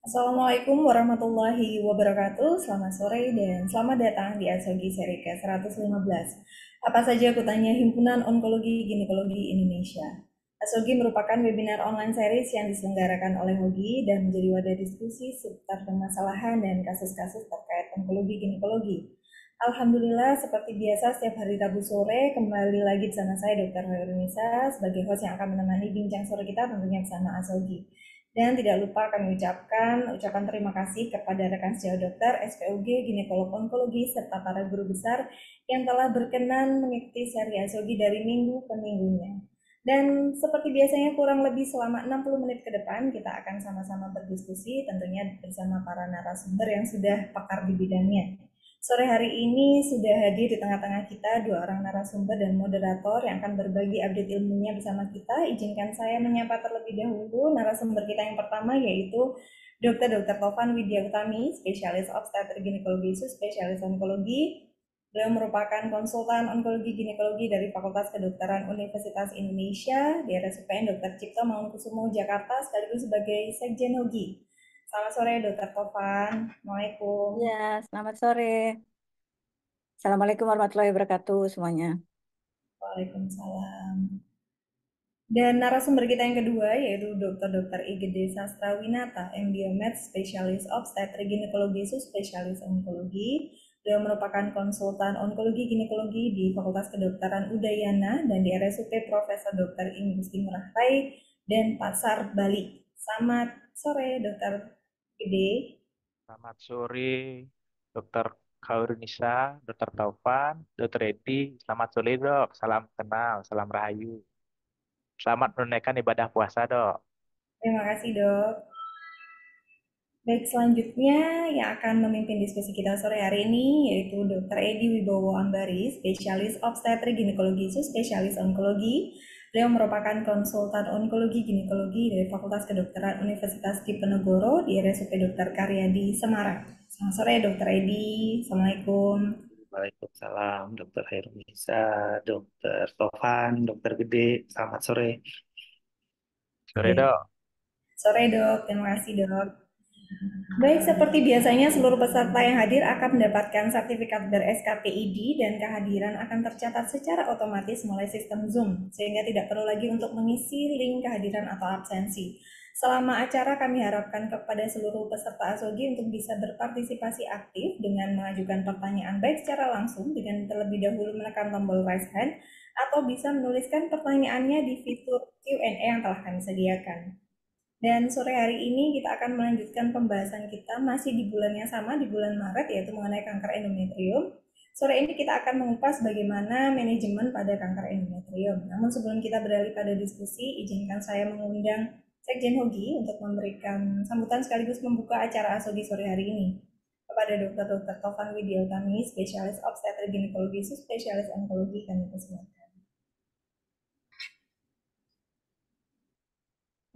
Assalamualaikum warahmatullahi wabarakatuh. Selamat sore dan selamat datang di Asogi seri ke-115. Apa saja kutanya Himpunan Onkologi Ginekologi Indonesia. Asogi merupakan webinar online series yang diselenggarakan oleh Hogi dan menjadi wadah diskusi seputar permasalahan dan kasus-kasus terkait onkologi ginekologi. Alhamdulillah, seperti biasa setiap hari Rabu sore kembali lagi bersama saya Dr. Hoirunisa sebagai host yang akan menemani bincang sore kita tentunya bersama Asogi. Dan tidak lupa kami ucapkan ucapan terima kasih kepada rekan sejawat dokter, SPOG, ginekolog onkologi, serta para guru besar yang telah berkenan mengikuti seri Asogi dari minggu ke minggunya. Dan seperti biasanya kurang lebih selama 60 menit ke depan kita akan sama-sama berdiskusi tentunya bersama para narasumber yang sudah pakar di bidangnya. Sore hari ini sudah hadir di tengah-tengah kita dua orang narasumber dan moderator yang akan berbagi update ilmunya bersama kita. Izinkan saya menyapa terlebih dahulu narasumber kita yang pertama yaitu Dr. Tovan Widya Utami, spesialis obstetrik ginekologi, spesialis onkologi. Beliau merupakan konsultan onkologi ginekologi dari Fakultas Kedokteran Universitas Indonesia di RSUPN Dr. Cipto Mangunkusumo Jakarta sekaligus sebagai Sekjen Hogi. Selamat sore Dr. Tovan. Assalamualaikum. Ya, selamat sore. Assalamualaikum warahmatullahi wabarakatuh semuanya. Waalaikumsalam. Dan narasumber kita yang kedua yaitu Dr. Igede Sastrawinata, MD/Med, spesialis obstetrik ginekologi, spesialis onkologi. Beliau merupakan konsultan onkologi ginekologi di Fakultas Kedokteran Udayana dan di RSUP Profesor Dr. Igusti Ngurah Rai dan Pasar Bali. Selamat sore, Dr. Igede. Selamat sore, Dokter Kaurunisa, Dokter Taufan, Dokter Edi. Selamat sore, Dok. Salam kenal, salam rahayu. Selamat menunaikan ibadah puasa, Dok. Terima kasih, Dok. Baik, selanjutnya yang akan memimpin diskusi kita sore hari ini yaitu Dr. Edi Wibowo Ambari, spesialis obstetrik ginekologi, spesialis onkologi. Beliau merupakan konsultan onkologi ginekologi dari Fakultas Kedokteran Universitas Diponegoro di RSUP Dr. Karyadi Semarang. Selamat sore, Dr. Edi. Assalamualaikum. Waalaikumsalam, Dokter Hermisa, Dokter Tovan, Dokter Gede. Selamat sore. Sore, Baik. Dok. Sore, Dok. Terima kasih, Dok. Baik, seperti biasanya seluruh peserta yang hadir akan mendapatkan sertifikat ber-SKPID dan kehadiran akan tercatat secara otomatis melalui sistem Zoom, sehingga tidak perlu lagi untuk mengisi link kehadiran atau absensi. Selama acara kami harapkan kepada seluruh peserta Asogi untuk bisa berpartisipasi aktif dengan mengajukan pertanyaan baik secara langsung dengan terlebih dahulu menekan tombol raise hand atau bisa menuliskan pertanyaannya di fitur Q&A yang telah kami sediakan. Dan sore hari ini kita akan melanjutkan pembahasan kita masih di bulan yang sama, di bulan Maret, yaitu mengenai kanker endometrium. Sore ini kita akan mengupas bagaimana manajemen pada kanker endometrium. Namun sebelum kita beralih pada diskusi, izinkan saya mengundang Sekjen Hogi untuk memberikan sambutan sekaligus membuka acara Asogi sore hari ini. Kepada Dr. Tovan Widya Utami, spesialis obstetrik ginekologi, spesialis onkologi, kami persilakan.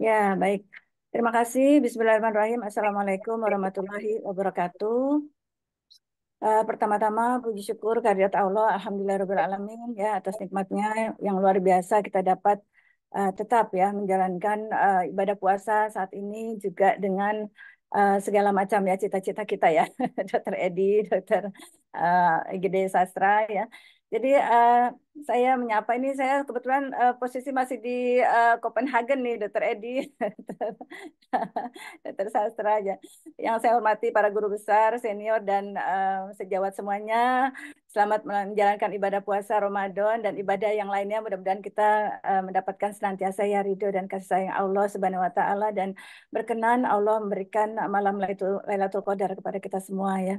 Ya, baik. Terima kasih. Bismillahirrahmanirrahim. Assalamualaikum warahmatullahi wabarakatuh. Pertama-tama puji syukur kehadirat Allah, alhamdulillahirobbilalamin ya atas nikmatnya yang luar biasa kita dapat tetap ya menjalankan ibadah puasa saat ini juga dengan segala macam ya cita-cita kita ya, Dokter Edi, Dokter Gede Sastra ya. Jadi saya menyapa ini saya kebetulan posisi masih di Copenhagen nih, Dokter Edi, Dokter Sastra aja. Yang saya hormati para guru besar, senior dan sejawat semuanya. Selamat menjalankan ibadah puasa Ramadan dan ibadah yang lainnya. Mudah-mudahan kita mendapatkan senantiasa ya ridho dan kasih sayang Allah Subhanahu wa taala dan berkenan Allah memberikan malam Lailatul Qadar kepada kita semua ya.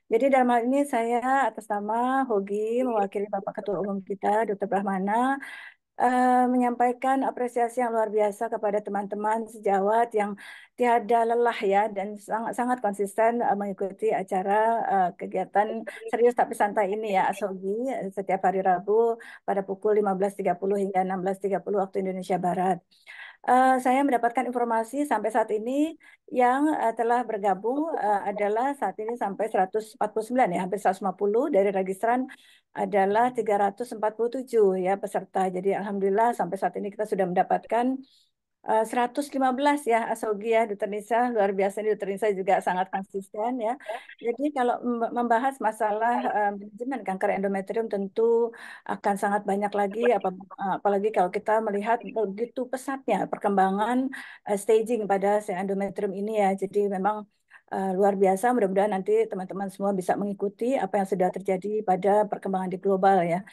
Jadi dalam hal ini saya atas nama Hogi mewakili Bapak Ketua Umum kita Dr. Brahmana menyampaikan apresiasi yang luar biasa kepada teman-teman sejawat yang tiada lelah ya dan sangat konsisten mengikuti acara kegiatan serius tapi santai ini ya Asogi setiap hari Rabu pada pukul 15.30 hingga 16.30 waktu Indonesia Barat. Saya mendapatkan informasi sampai saat ini yang telah bergabung adalah saat ini sampai 149 ya, hampir 150 dari registran adalah 347 ya peserta. Jadi alhamdulillah sampai saat ini kita sudah mendapatkan 115 ya, Asogi ya, Dr. Nisa. Luar biasa nih, Dr. Nisa juga sangat konsisten ya. Jadi kalau membahas masalah manajemen kanker endometrium tentu akan sangat banyak lagi, apalagi kalau kita melihat begitu pesatnya perkembangan staging pada si endometrium ini ya. Jadi memang luar biasa. Mudah-mudahan nanti teman-teman semua bisa mengikuti apa yang sudah terjadi pada perkembangan di global ya.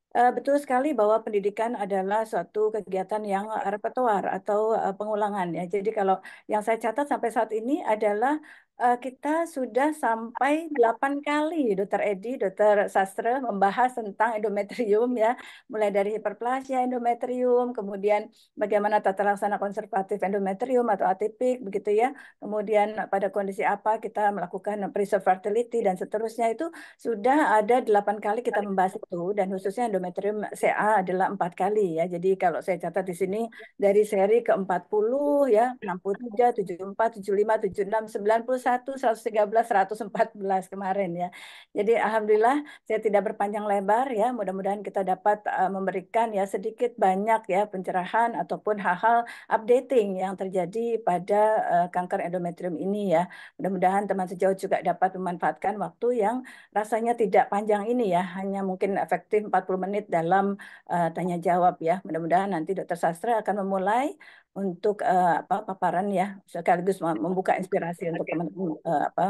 Betul sekali bahwa pendidikan adalah suatu kegiatan yang repertoar atau pengulangan ya. Jadi kalau yang saya catat sampai saat ini adalah kita sudah sampai 8 kali Dr. Edi, Dr. Sastra membahas tentang endometrium ya. Mulai dari hiperplasia endometrium, kemudian bagaimana tata laksana konservatif endometrium atau atipik begitu ya. Kemudian pada kondisi apa kita melakukan preserve fertility dan seterusnya itu sudah ada 8 kali kita membahas itu, dan khususnya endometrium CA adalah 4 kali ya. Jadi kalau saya catat di sini dari seri ke-40 ya, 63, 74, 75, 76, 91, 113, 114 kemarin ya. Jadi alhamdulillah saya tidak berpanjang lebar ya. Mudah-mudahan kita dapat memberikan ya sedikit banyak ya pencerahan ataupun hal-hal updating yang terjadi pada kanker endometrium ini ya. Mudah-mudahan teman sejauh juga dapat memanfaatkan waktu yang rasanya tidak panjang ini ya, hanya mungkin efektif 40 menit dalam tanya jawab ya. Mudah-mudahan nanti Dokter Sastra akan memulai untuk paparan ya, sekaligus membuka inspirasi untuk teman-teman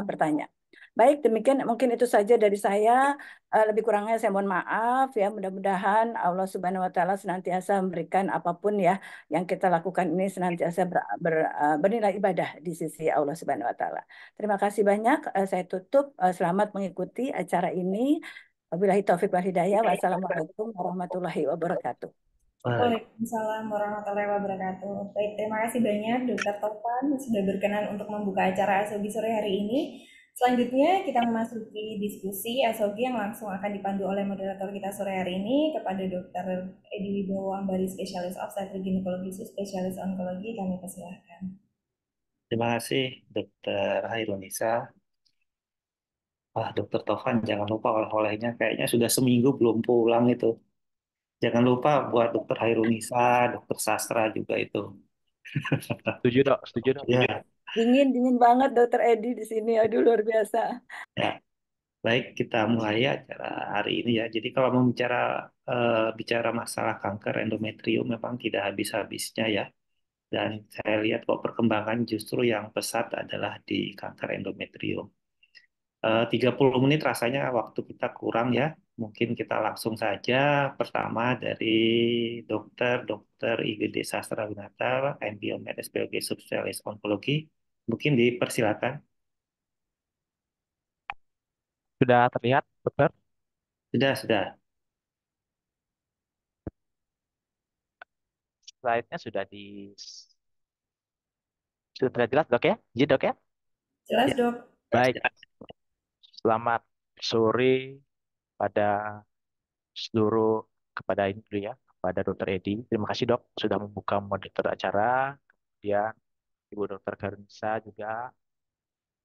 bertanya. Baik, demikian mungkin itu saja dari saya. Lebih kurangnya saya mohon maaf ya. Mudah-mudahan Allah Subhanahu wa taala senantiasa memberikan apapun ya yang kita lakukan ini senantiasa bernilai ibadah di sisi Allah Subhanahu wa taala. Terima kasih banyak. Saya tutup. Selamat mengikuti acara ini. Wabillahi taufik wal hidayah. Wassalamualaikum warahmatullahi wabarakatuh. Baik. Waalaikumsalam warahmatullahi wabarakatuh. Baik, terima kasih banyak Dr. Tovan sudah berkenan untuk membuka acara Asogi sore hari ini. Selanjutnya kita memasuki diskusi Asogi yang langsung akan dipandu oleh moderator kita sore hari ini kepada Dr. Edi Wibowo Ambari, spesialis obstetrik ginekologi, spesialis onkologi. Kami persilahkan. Terima kasih, Dr. Hairunisa. Wah, Dr. Tovan, jangan lupa oleh-olehnya. Kayaknya sudah seminggu belum pulang itu. Jangan lupa buat Dr. Hairunisa, Dr. Sastra juga itu. Setuju dok, setuju dok. Ya, Dingin banget Dokter Edi di sini. Aduh, luar biasa. ya. Baik, kita mulai acara hari ini ya. Jadi kalau mau bicara masalah kanker endometrium memang tidak habis-habisnya ya. Dan saya lihat kok perkembangan justru yang pesat adalah di kanker endometrium. 30 menit rasanya waktu kita kurang ya. Mungkin kita langsung saja. Pertama dari Dr. IGD Sastra Winata, MBOmed SPOG Subspesialis Onkologi. Mungkin dipersilakan. Sudah terlihat dokter? Sudah. Slide-nya sudah terlihat jelas dok ya? Jadi dok ya? Jelas, Ya. Dok. Baik, selamat sore pada seluruh kepada ini dulu ya, kepada Dr. Edi. Terima kasih dok sudah membuka moderator acara. Kemudian Ibu Dr. Karunisa juga,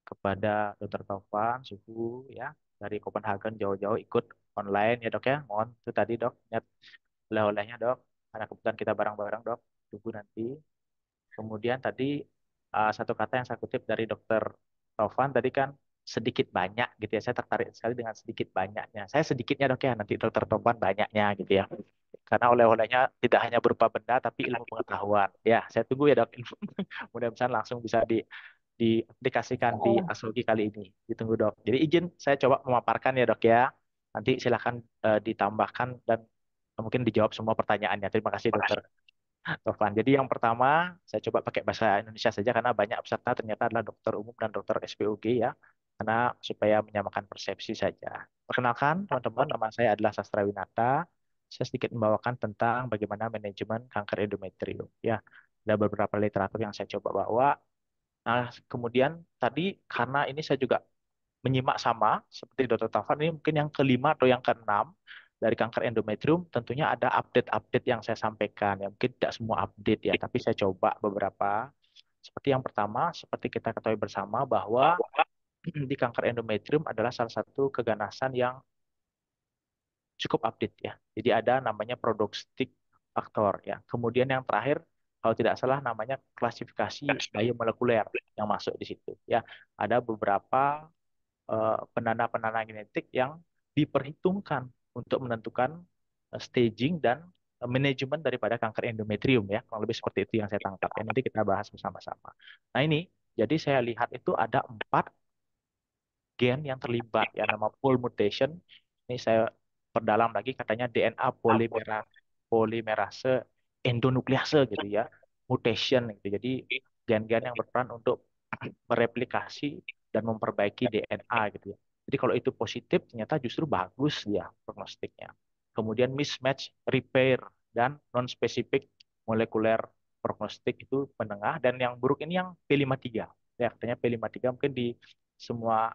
kepada Dr. Taufan suhu ya dari Copenhagen jauh-jauh ikut online ya dok ya. Mohon itu tadi dok, ingat oleh-olehnya dok. Karena kebetulan kita bareng-bareng dok. Tunggu nanti. Kemudian tadi satu kata yang saya kutip dari Dokter Taufan tadi kan sedikit banyak gitu ya. Saya tertarik sekali dengan sedikit banyaknya. Saya sedikitnya dok ya, nanti Dokter Taufan banyaknya gitu ya. Karena oleh-olehnya tidak hanya berupa benda tapi ilmu pengetahuan. Ya, saya tunggu ya dok. Mudah-mudahan langsung bisa diaplikasikan di Asogi kali ini. Ditunggu dok. Jadi izin saya coba memaparkan ya dok ya. Nanti silakan ditambahkan dan mungkin dijawab semua pertanyaannya. Terima kasih dokter Tovan. Jadi yang pertama saya coba pakai bahasa Indonesia saja karena banyak peserta ternyata adalah dokter umum dan dokter SPOG ya. Karena supaya menyamakan persepsi saja. Perkenalkan teman-teman, nama saya adalah Sastra Winata. Saya sedikit membawakan tentang bagaimana manajemen kanker endometrium. Ya, ada beberapa literatur yang saya coba bawa. Nah, kemudian tadi karena ini saya juga menyimak sama seperti Dr. Taufan, ini mungkin yang kelima atau yang keenam dari kanker endometrium, tentunya ada update-update yang saya sampaikan. Ya, mungkin tidak semua update ya, tapi saya coba beberapa. Seperti yang pertama, seperti kita ketahui bersama bahwa di kanker endometrium adalah salah satu keganasan yang cukup update ya. Jadi ada namanya prognostik faktor ya. Kemudian yang terakhir kalau tidak salah namanya klasifikasi biomolekuler yang masuk di situ. Ya, ada beberapa penanda-penanda genetik yang diperhitungkan untuk menentukan staging dan manajemen daripada kanker endometrium ya. Kurang lebih seperti itu yang saya tangkap. Ya, nanti kita bahas bersama-sama. Nah ini, jadi saya lihat itu ada 4 gen yang terlibat ya nama full mutation. Ini saya perdalam lagi katanya DNA polimerase endonuklease gitu ya. Mutation gitu. Jadi gen-gen yang berperan untuk mereplikasi dan memperbaiki DNA gitu ya. Jadi kalau itu positif ternyata justru bagus dia prognostiknya. Kemudian mismatch repair dan non-specific molekuler prognostik itu menengah dan yang buruk ini yang P53. Ya, artinya P53 mungkin di semua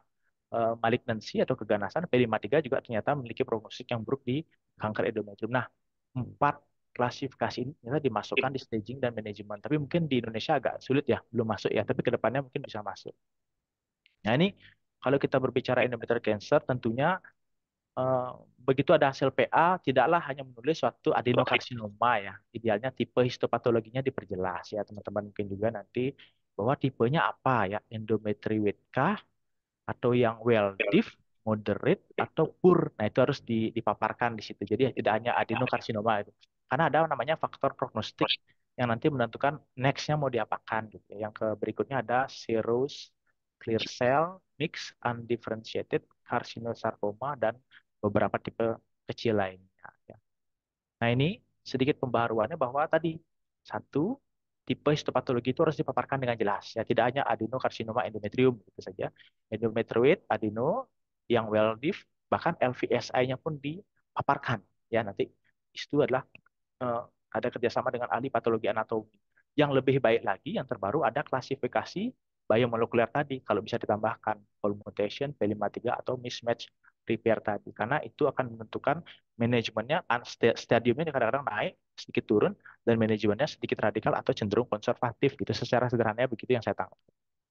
malignansi atau keganasan P53 juga ternyata memiliki prognostik yang buruk di kanker endometrium. Nah, 4 klasifikasi ini ternyata dimasukkan di staging dan manajemen. Tapi mungkin di Indonesia agak sulit ya, belum masuk ya. Tapi ke depannya mungkin bisa masuk. Nah ini kalau kita berbicara endometrial cancer, tentunya eh, begitu ada hasil PA, tidaklah hanya menulis suatu adenokarsinoma ya. Idealnya tipe histopatologinya diperjelas ya teman-teman mungkin juga nanti bahwa tipenya apa ya, endometrioid kah atau yang well diff, moderate atau poor. Nah itu harus dipaparkan di situ. Jadi tidak hanya adenokarsinoma itu. Karena ada namanya faktor prognostik yang nanti menentukan next-nya mau diapakan gitu ya. Yang ke berikutnya ada serous, clear cell, mixed, undifferentiated, carcinosarcoma, dan beberapa tipe kecil lainnya. Ya. Nah, ini sedikit pembaharuannya bahwa tadi satu tipe histopatologi itu harus dipaparkan dengan jelas ya, tidak hanya adenokarsinoma endometrium gitu saja. Endometrioid, adeno yang well diff, bahkan LVSI-nya pun dipaparkan ya. Nanti itu adalah eh, ada kerjasama dengan ahli patologi anatomi. Yang lebih baik lagi, yang terbaru ada klasifikasi biomolekuler tadi, kalau bisa ditambahkan full mutation, P53 atau mismatch repair tadi, karena itu akan menentukan manajemennya, stadiumnya kadang-kadang naik, sedikit turun, dan manajemennya sedikit radikal atau cenderung konservatif, gitu. Secara sederhananya begitu yang saya tangkap.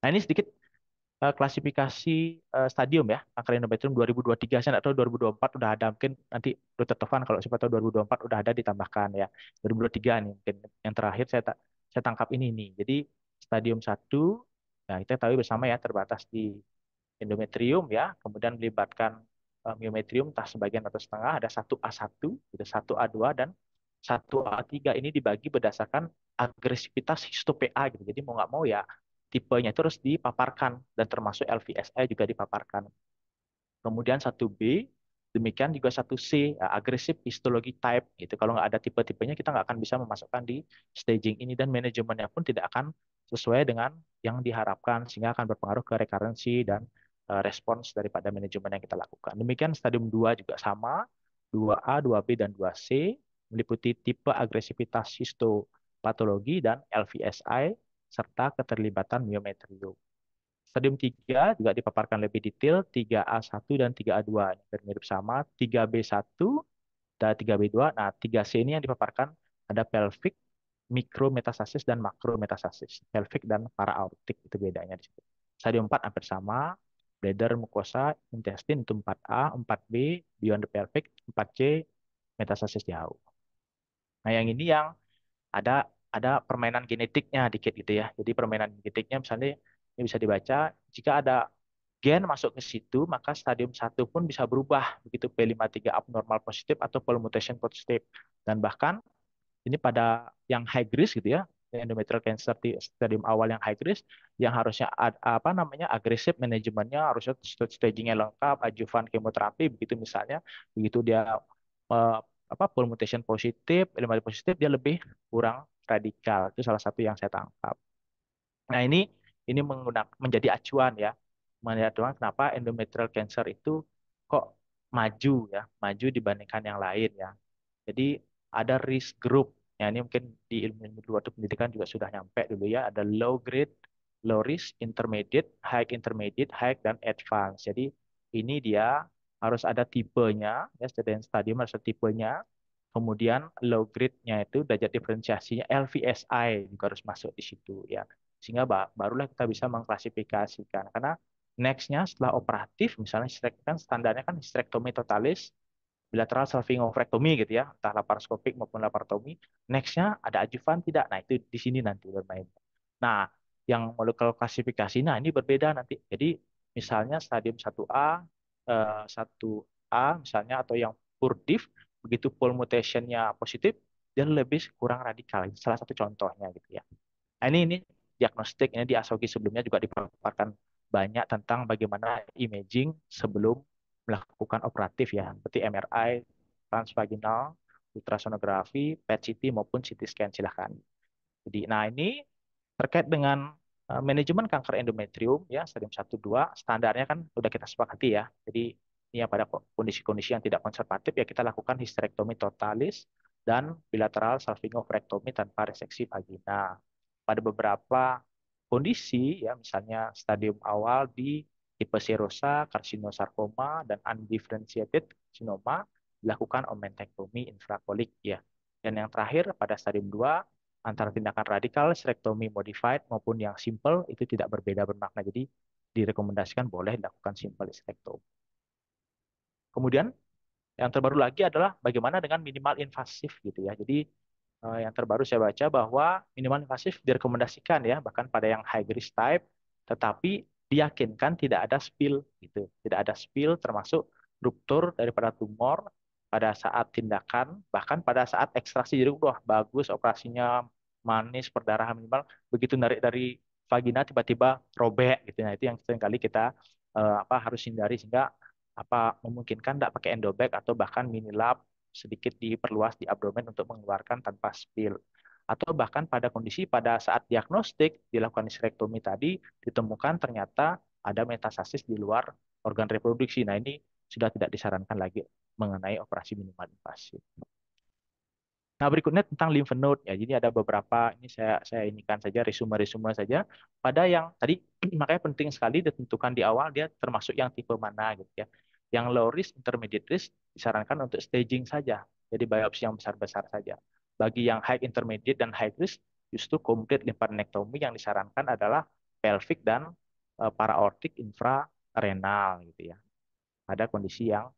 Nah ini sedikit klasifikasi stadium ya kanker endometrium 2023 saya nggak tahu 2024 udah ada mungkin nanti Dr. Tovan kalau siapa tahu 2024 udah ada ditambahkan ya 2023 nih mungkin yang terakhir saya tangkap ini nih jadi stadium 1 ya kita tahu bersama ya terbatas di endometrium ya kemudian melibatkan myometrium entah sebagian atau setengah ada 1A1 gitu 1A2 dan 1A3 ini dibagi berdasarkan agresivitas histo-PA gitu jadi mau nggak mau ya tipenya itu harus dipaparkan dan termasuk LVSI juga dipaparkan. Kemudian 1B, demikian juga 1C, agresif histologi type. Gitu. Kalau nggak ada tipe-tipenya, kita nggak akan bisa memasukkan di staging ini dan manajemennya pun tidak akan sesuai dengan yang diharapkan sehingga akan berpengaruh ke rekarensi dan respons daripada manajemen yang kita lakukan. Demikian stadium 2 juga sama, 2A, 2B, dan 2C meliputi tipe agresivitas histopatologi dan LVSI serta keterlibatan myometrium. Stadium 3 juga dipaparkan lebih detail, 3A1 dan 3A2. Ini mirip sama, 3B1 dan 3B2. Nah, 3C ini yang dipaparkan ada pelvic, mikrometastasis, dan makrometastasis. Pelvic dan para-aortic, itu bedanya di situ. Stadium 4 hampir sama, bladder, mukosa, intestine itu 4A, 4B, beyond the pelvic, 4C, metastasis jauh. Nah, yang ini yang ada permainan genetiknya dikit gitu ya. Jadi permainan genetiknya misalnya ini bisa dibaca jika ada gen masuk ke situ maka stadium 1 pun bisa berubah begitu P53 abnormal positif atau full mutation positif. Dan bahkan ini pada yang high risk gitu ya endometrial cancer di stadium awal yang high risk yang harusnya apa namanya agresif manajemennya harusnya stagingnya lengkap adjuvan kemoterapi begitu misalnya begitu dia eh, apa full mutation positif eliminasi positif dia lebih kurang radikal itu salah satu yang saya tangkap. Nah ini menggunakan menjadi acuan ya melihat doang kenapa endometrial cancer itu kok maju ya maju dibandingkan yang lain ya. Jadi ada risk group. Ya, ini mungkin di ilmu luar pendidikan juga sudah nyampe dulu ya. Ada low grade, low risk, intermediate, high, dan advance. Jadi ini dia harus ada tipenya, ya, stadium harus ada tipenya. Kemudian low grade-nya itu derajat diferensiasinya LVSI juga harus masuk di situ ya. Sehingga barulah kita bisa mengklasifikasikan. Karena next-nya setelah operatif, misalnya kan standarnya kan hysterectomy totalis, bilateral salpingofrektomi gitu ya, entah laparoskopik maupun laparotomi. Next-nya ada adjuvan tidak? Nah, itu di sini nanti bermain. Nah, yang molekul klasifikasi, nah ini berbeda nanti. Jadi misalnya stadium 1A, 1A misalnya, atau yang poor diff, begitu pol mutationnya positif, dia lebih kurang radikal. Salah satu contohnya gitu ya. Nah, ini diagnostik, ini di Asogi sebelumnya juga dipaparkan banyak tentang bagaimana imaging sebelum melakukan operatif ya, seperti MRI, transvaginal, ultrasonografi, PET-CT maupun CT scan silahkan. Jadi, nah ini terkait dengan manajemen kanker endometrium ya stadium 1 2 standarnya kan udah kita sepakati ya. Jadi ini ya pada kondisi-kondisi yang tidak konservatif ya kita lakukan histerektomi totalis dan bilateral salpingofrektomi tanpa reseksi vagina. Pada beberapa kondisi ya misalnya stadium awal di tipe serosa, karsinosarkoma dan undifferentiated carcinoma dilakukan omentektomi infrakolik ya. Dan yang terakhir pada stadium 2 antara tindakan radikal, sterektomi modified maupun yang simple itu tidak berbeda bermakna. Jadi direkomendasikan boleh dilakukan simple sterektomi. Kemudian yang terbaru lagi adalah bagaimana dengan minimal invasif gitu ya. Jadi yang terbaru saya baca bahwa minimal invasif direkomendasikan ya bahkan pada yang high risk type, tetapi diyakinkan tidak ada spill gitu. Tidak ada spill termasuk ruptur daripada tumor pada saat tindakan, bahkan pada saat ekstraksi. Jadi udah bagus operasinya, manis, perdarahan minimal, begitu narik dari vagina tiba-tiba robek gitu. Nah, itu yang seringkali kita harus hindari sehingga memungkinkan tidak pakai endobag atau bahkan mini lab sedikit diperluas di abdomen untuk mengeluarkan tanpa spill. Atau bahkan pada kondisi pada saat diagnostik dilakukan histerektomi tadi ditemukan ternyata ada metastasis di luar organ reproduksi. Nah, ini sudah tidak disarankan lagi mengenai operasi minimal invasif. Nah, berikutnya tentang lymph node ya. Jadi ada beberapa, ini saya inikan saja resume-resume saja pada yang tadi makanya penting sekali ditentukan di awal dia termasuk yang tipe mana gitu ya. Yang low risk, intermediate risk disarankan untuk staging saja. Jadi biopsi yang besar-besar saja. Bagi yang high intermediate dan high risk justru complete lymphadenectomy yang disarankan adalah pelvic dan para-aortic infrarenal gitu ya. Ada kondisi yang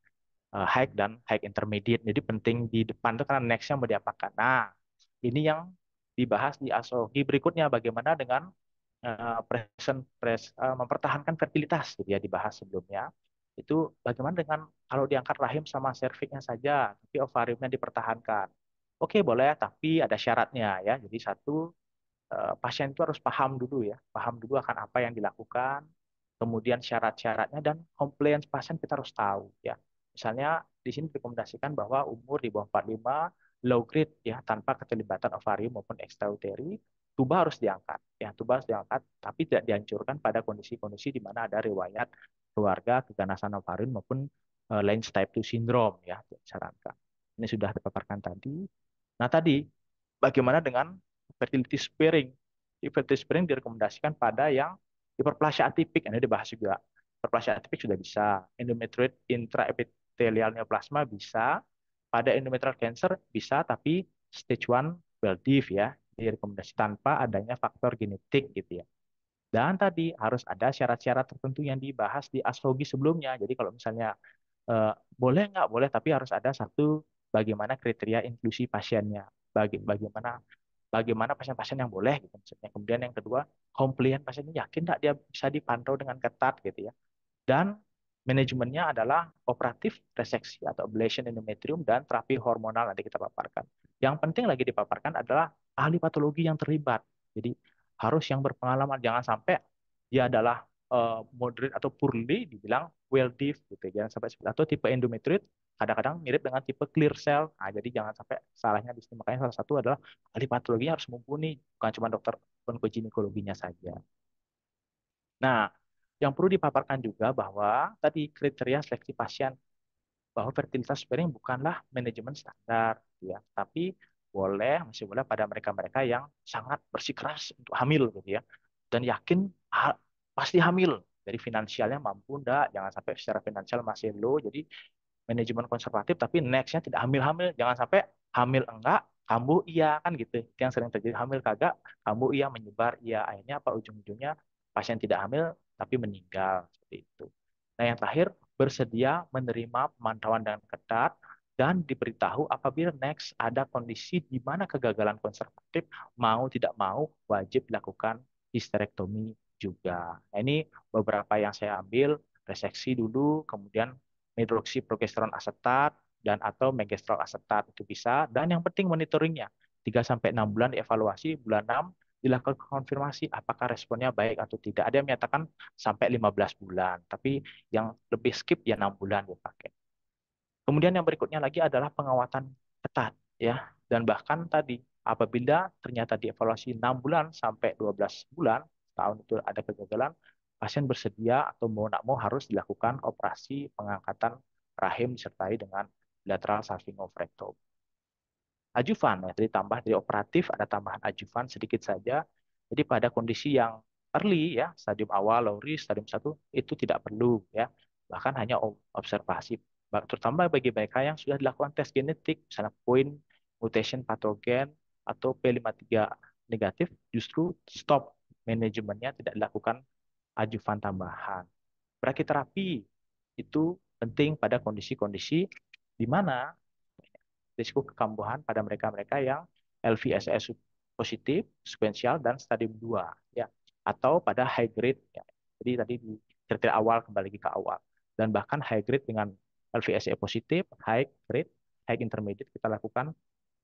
high dan high intermediate. Jadi penting di depan itu karena next-nya mau diapakan. Nah, ini yang dibahas di ASOGI berikutnya bagaimana dengan mempertahankan fertilitas gitu ya dibahas sebelumnya. Itu bagaimana dengan kalau diangkat rahim sama serviksnya saja, tapi ovariumnya dipertahankan. Oke, boleh, tapi ada syaratnya ya. Jadi satu, pasien itu harus paham dulu ya, paham dulu akan apa yang dilakukan, kemudian syarat-syaratnya dan compliance pasien kita harus tahu ya. Misalnya di sini direkomendasikan bahwa umur di bawah 45, low grade ya tanpa keterlibatan ovarium maupun extrauteri, tuba harus diangkat ya, tuba harus diangkat tapi tidak dihancurkan pada kondisi-kondisi di mana ada riwayat keluarga keganasan ovarium maupun Lynch type 2 syndrome ya disarankan. Ini sudah dipaparkan tadi. Nah, tadi bagaimana dengan fertility sparing? Fertility sparing direkomendasikan pada yang hiperplasia atipik, ini dibahas juga. Hiperplasia atipik sudah bisa, endometrioid intraepithelial neoplasma bisa, pada endometrial cancer bisa, tapi stage 1 well diff ya, direkomendasi tanpa adanya faktor genetik gitu ya. Dan tadi harus ada syarat-syarat tertentu yang dibahas di ASFOGI sebelumnya. Jadi kalau misalnya boleh nggak boleh, tapi harus ada satu bagaimana kriteria inklusi pasiennya, bagaimana pasien-pasien yang boleh gitu maksudnya. Kemudian yang kedua, komplain pasiennya yakin nggak dia bisa dipantau dengan ketat gitu ya. Dan manajemennya adalah operatif reseksi atau ablation endometrium dan terapi hormonal nanti kita paparkan. Yang penting lagi dipaparkan adalah ahli patologi yang terlibat. Jadi harus yang berpengalaman, jangan sampai dia adalah moderate atau poorly dibilang well diff gitu. Jangan sampai seperti atau tipe endometrioid kadang-kadang mirip dengan tipe clear cell. Nah, jadi jangan sampai salahnya di sini. Makanya salah satu adalah ahli patologinya harus mumpuni, bukan cuma dokter onkoginekologinya saja. Nah, yang perlu dipaparkan juga bahwa tadi kriteria seleksi pasien bahwa fertilitas sparing bukanlah manajemen standar, ya, tapi masih boleh pada mereka-mereka yang sangat bersikeras untuk hamil, gitu ya, dan yakin pasti hamil. Dari finansialnya mampu enggak, jangan sampai secara finansial masih low, jadi manajemen konservatif, tapi next-nya tidak hamil-hamil, jangan sampai hamil enggak, kambuh iya kan gitu, itu yang sering terjadi, hamil kagak, kambuh iya, menyebar iya, akhirnya apa ujung-ujungnya pasien tidak hamil tapi meninggal seperti itu. Nah, yang terakhir bersedia menerima pemantauan dengan ketat dan diberitahu apabila next ada kondisi di mana kegagalan konservatif mau tidak mau wajib dilakukan histerektomi juga. Nah, ini beberapa yang saya ambil, reseksi dulu, kemudian hidroksiprogesteron asetat dan atau megestrol asetat itu bisa, dan yang penting monitoringnya 3 sampai 6 bulan dievaluasi, bulan 6 dilakukan konfirmasi apakah responnya baik atau tidak. Ada yang menyatakan sampai 15 bulan, tapi yang lebih skip ya 6 bulan dipakai. Kemudian yang berikutnya lagi adalah pengawasan ketat ya. Dan bahkan tadi apabila ternyata dievaluasi 6 bulan sampai 12 bulan, tahun itu ada kegagalan, pasien bersedia atau mau nak mau harus dilakukan operasi pengangkatan rahim disertai dengan bilateral salping of rectum. Adjuvan ya, jadi tambah dari operatif ada tambahan adjuvan sedikit saja. Jadi pada kondisi yang early ya, stadium awal, low risk, stadium 1 itu tidak perlu ya. Bahkan hanya observasi. Terutama bagi mereka yang sudah dilakukan tes genetik, misalnya point mutation patogen atau P53 negatif, justru stop manajemennya tidak dilakukan adjuvan tambahan. Brachytherapy itu penting pada kondisi-kondisi di mana risiko kekambuhan pada mereka-mereka yang LVSS positif, sekuensial, dan stadium 2. Ya. Atau pada high grade. Ya. Jadi tadi di kriteria awal, kembali lagi ke awal. Dan bahkan high grade dengan LVSE positif, high grade, high intermediate, kita lakukan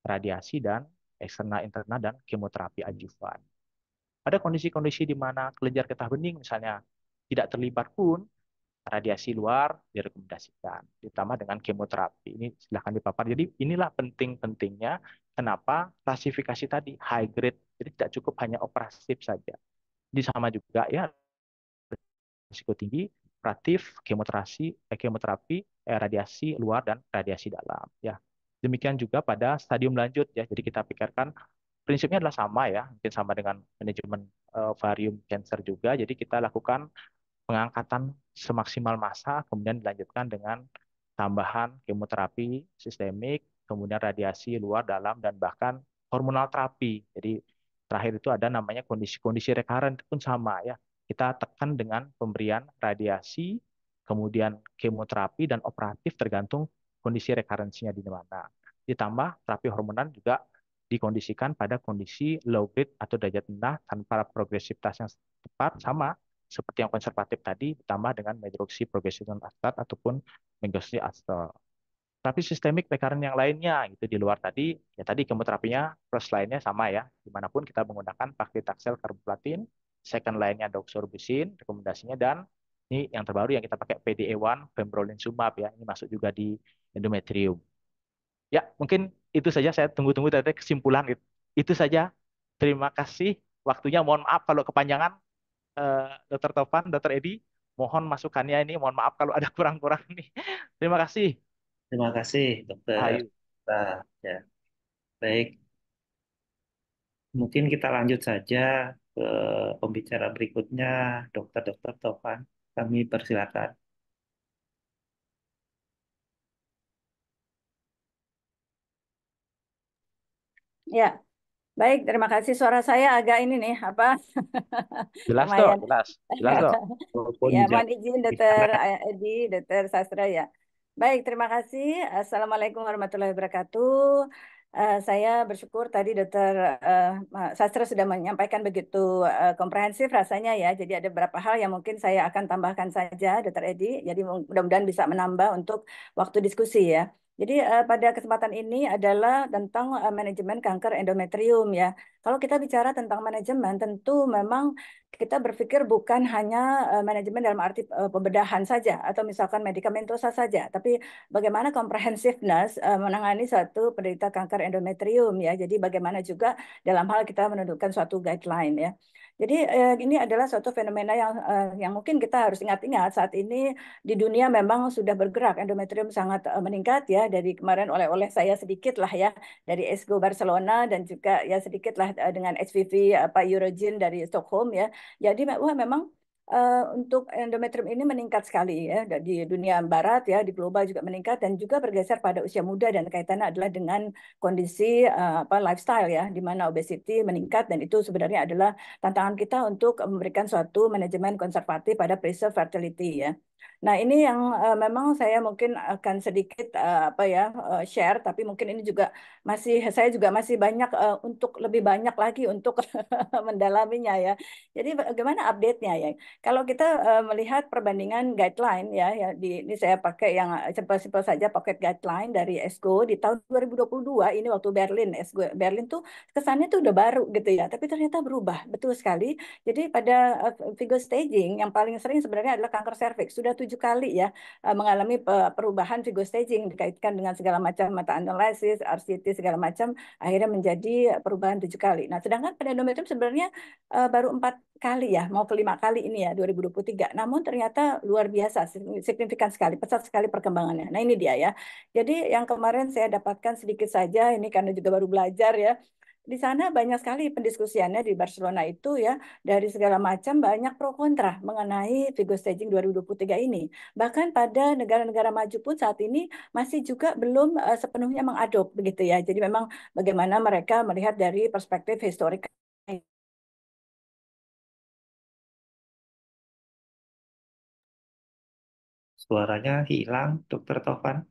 radiasi dan eksternal internal dan kemoterapi adjuvan. Pada kondisi-kondisi di mana kelenjar getah bening misalnya tidak terlibat pun, radiasi luar direkomendasikan, ditambah dengan kemoterapi. Ini silahkan dipapar. Jadi inilah penting-pentingnya kenapa klasifikasi tadi high grade. Jadi tidak cukup hanya operatif saja. Jadi sama juga ya, risiko tinggi, operatif, kemoterapi, radiasi luar dan radiasi dalam. Ya, demikian juga pada stadium lanjut ya. Jadi kita pikirkan prinsipnya adalah sama ya, mungkin sama dengan manajemen ovarium cancer juga. Jadi kita lakukan pengangkatan semaksimal massa, kemudian dilanjutkan dengan tambahan kemoterapi sistemik, kemudian radiasi luar, dalam, dan bahkan hormonal terapi. Jadi terakhir itu ada namanya kondisi-kondisi recurrent, itu pun sama ya. Kita tekan dengan pemberian radiasi, kemudian kemoterapi dan operatif tergantung kondisi rekarensinya di mana. Ditambah terapi hormonal juga dikondisikan pada kondisi low grade atau derajat rendah tanpa progresivitas yang tepat, sama seperti yang konservatif tadi, ditambah dengan hidroksiprogesteron asetat ataupun megestrol. Tapi sistemik recurrent yang lainnya gitu di luar tadi, ya tadi kemoterapinya plus lainnya sama ya, dimanapun kita menggunakan paclitaxel carboplatin, second lainnya doxorubicin rekomendasinya, dan ini yang terbaru yang kita pakai PDE1 pembrolizumab ya, ini masuk juga di endometrium. Ya mungkin itu saja, saya tunggu-tunggu tadi kesimpulan itu. Itu saja. Terima kasih waktunya, mohon maaf kalau kepanjangan. Dr. Tovan, Dr. Edi, mohon masukannya ini. Mohon maaf kalau ada kurang-kurang nih. Terima kasih. Terima kasih, Dokter. Ayu. Nah, ya. Baik, mungkin kita lanjut saja ke pembicara berikutnya, Dr. Tovan. Kami persilakan. Ya, baik. Terima kasih. Suara saya agak ini nih, apa? Jelas dok, Lumayan. jelas. Jelas dok. Walaupun Ya, jauh mohon izin di Dokter sana. Edi, Dokter Sastra ya. Baik, terima kasih. Assalamualaikum warahmatullahi wabarakatuh. Saya bersyukur tadi Dokter Sastra sudah menyampaikan begitu komprehensif rasanya ya. Jadi ada beberapa hal yang mungkin saya akan tambahkan saja, Dokter Edi. Jadi mudah-mudahan bisa menambah untuk waktu diskusi ya. Jadi pada kesempatan ini adalah tentang manajemen kanker endometrium ya. Kalau kita bicara tentang manajemen, tentu memang kita berpikir bukan hanya manajemen dalam arti pembedahan saja atau misalkan medikamentosa saja, tapi bagaimana comprehensiveness menangani suatu penderita kanker endometrium ya. Jadi bagaimana juga dalam hal kita menentukan suatu guideline ya. Jadi ini adalah suatu fenomena yang mungkin kita harus ingat-ingat saat ini di dunia memang sudah bergerak, endometrium sangat meningkat ya, dari kemarin oleh saya sedikit lah ya dari ESGO Barcelona dan juga ya sedikit lah dengan HPV Eurogen dari Stockholm ya. Jadi wah memang untuk endometrium ini meningkat sekali ya di dunia barat ya, di global juga meningkat dan juga bergeser pada usia muda dan kaitannya adalah dengan kondisi lifestyle ya, di mana obesity meningkat dan itu sebenarnya adalah tantangan kita untuk memberikan suatu manajemen konservatif pada preserve fertility ya. Nah, ini yang memang saya mungkin akan sedikit share, tapi mungkin ini juga saya juga masih banyak untuk lebih banyak lagi untuk mendalaminya ya. Jadi bagaimana update-nya ya? Kalau kita melihat perbandingan guideline ya, ini saya pakai yang simpel-simpel saja, paket guideline dari ESGO di tahun 2022 ini waktu Berlin, ESGO Berlin tuh kesannya tuh udah baru gitu ya, tapi ternyata berubah betul sekali. Jadi pada Vigo staging yang paling sering sebenarnya adalah kanker serviks. Sudah 7 kali ya mengalami perubahan Vigo staging dikaitkan dengan segala macam meta analisis, RCT segala macam, akhirnya menjadi perubahan 7 kali. Nah, sedangkan pada endometrium sebenarnya baru 4 kali ya, mau ke 5 kali ini ya 2023. Namun ternyata luar biasa, signifikan sekali, pesat sekali perkembangannya. Nah, ini dia ya. Jadi yang kemarin saya dapatkan sedikit saja, ini karena juga baru belajar ya. Di sana banyak sekali pendiskusiannya di Barcelona itu ya, dari segala macam banyak pro kontra mengenai Vigo Staging 2023 ini. Bahkan pada negara-negara maju pun saat ini masih juga belum sepenuhnya mengadop begitu ya. Jadi memang bagaimana mereka melihat dari perspektif historik. Suaranya hilang, Dokter Tovan.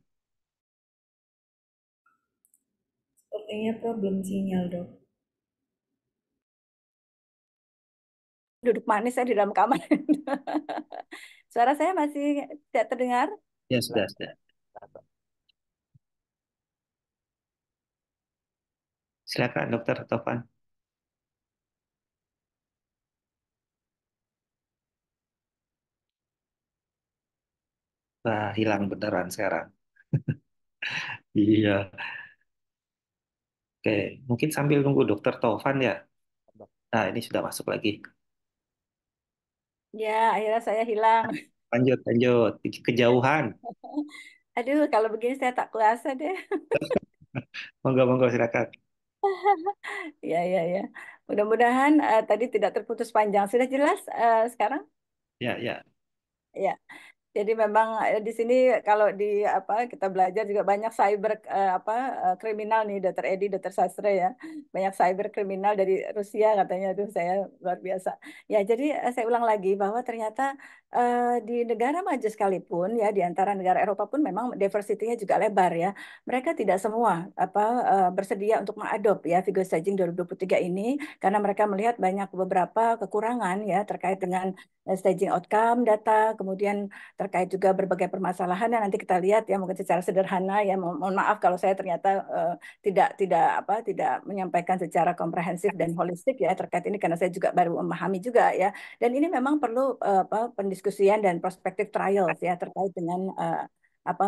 Sepertinya problem sinyal, Dok. Duduk manis saya di dalam kamar. Suara saya masih tidak terdengar. Ya, sudah. Silakan, Dokter Tovan. Nah, hilang beneran sekarang. Iya. Oke, mungkin sambil nunggu Dokter Tovan ya. Nah, ini sudah masuk lagi. Ya, akhirnya saya hilang. Lanjut. Kejauhan. Aduh, kalau begini saya tak kuasa deh. Monggo, silakan. Ya. Mudah-mudahan tadi tidak terputus panjang. Sudah jelas sekarang? Ya. Ya. Jadi memang di sini kalau di kita belajar juga banyak cyber kriminal nih, Dr. Edi, Dr. Sastra ya, banyak cyber kriminal dari Rusia katanya tuh saya luar biasa. Ya jadi saya ulang lagi bahwa ternyata di negara maju sekalipun ya di antara negara Eropa pun memang diversity-nya juga lebar ya. Mereka tidak semua bersedia untuk mengadop ya Vigo Staging 2023 ini karena mereka melihat banyak beberapa kekurangan ya terkait dengan staging outcome data, kemudian terkait juga berbagai permasalahan yang nanti kita lihat ya mungkin secara sederhana ya mohon maaf kalau saya ternyata tidak menyampaikan secara komprehensif dan holistik ya terkait ini karena saya juga baru memahami juga ya dan ini memang perlu pendiskusian dan prospektif trials ya terkait dengan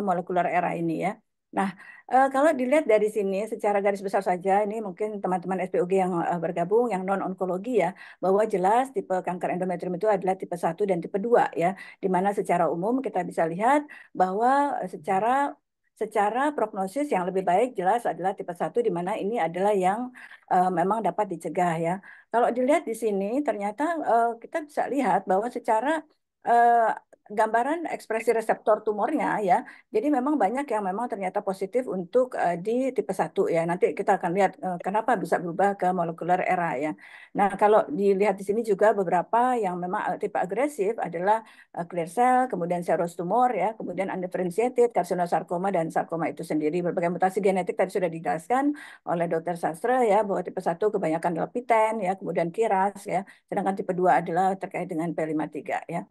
molekular era ini ya. Nah, kalau dilihat dari sini secara garis besar saja, ini mungkin teman-teman SPOG yang bergabung, yang non-onkologi ya, bahwa jelas tipe kanker endometrium itu adalah tipe 1 dan tipe 2 ya, di mana secara umum kita bisa lihat bahwa secara secara prognosis yang lebih baik jelas adalah tipe 1 di mana ini adalah yang memang dapat dicegah ya. Kalau dilihat di sini ternyata kita bisa lihat bahwa secara eh, gambaran ekspresi reseptor tumornya ya. Jadi memang banyak yang memang ternyata positif untuk di tipe 1 ya. Nanti kita akan lihat kenapa bisa berubah ke molekular era ya. Nah, kalau dilihat di sini juga beberapa yang memang tipe agresif adalah clear cell, kemudian serous tumor ya, kemudian undifferentiated, carcinosarcoma dan sarkoma itu sendiri. Berbagai mutasi genetik tadi sudah dijelaskan oleh Dr. Sastra ya bahwa tipe 1 kebanyakan adalah PTEN ya, kemudian KRAS ya, sedangkan tipe 2 adalah terkait dengan P53 ya.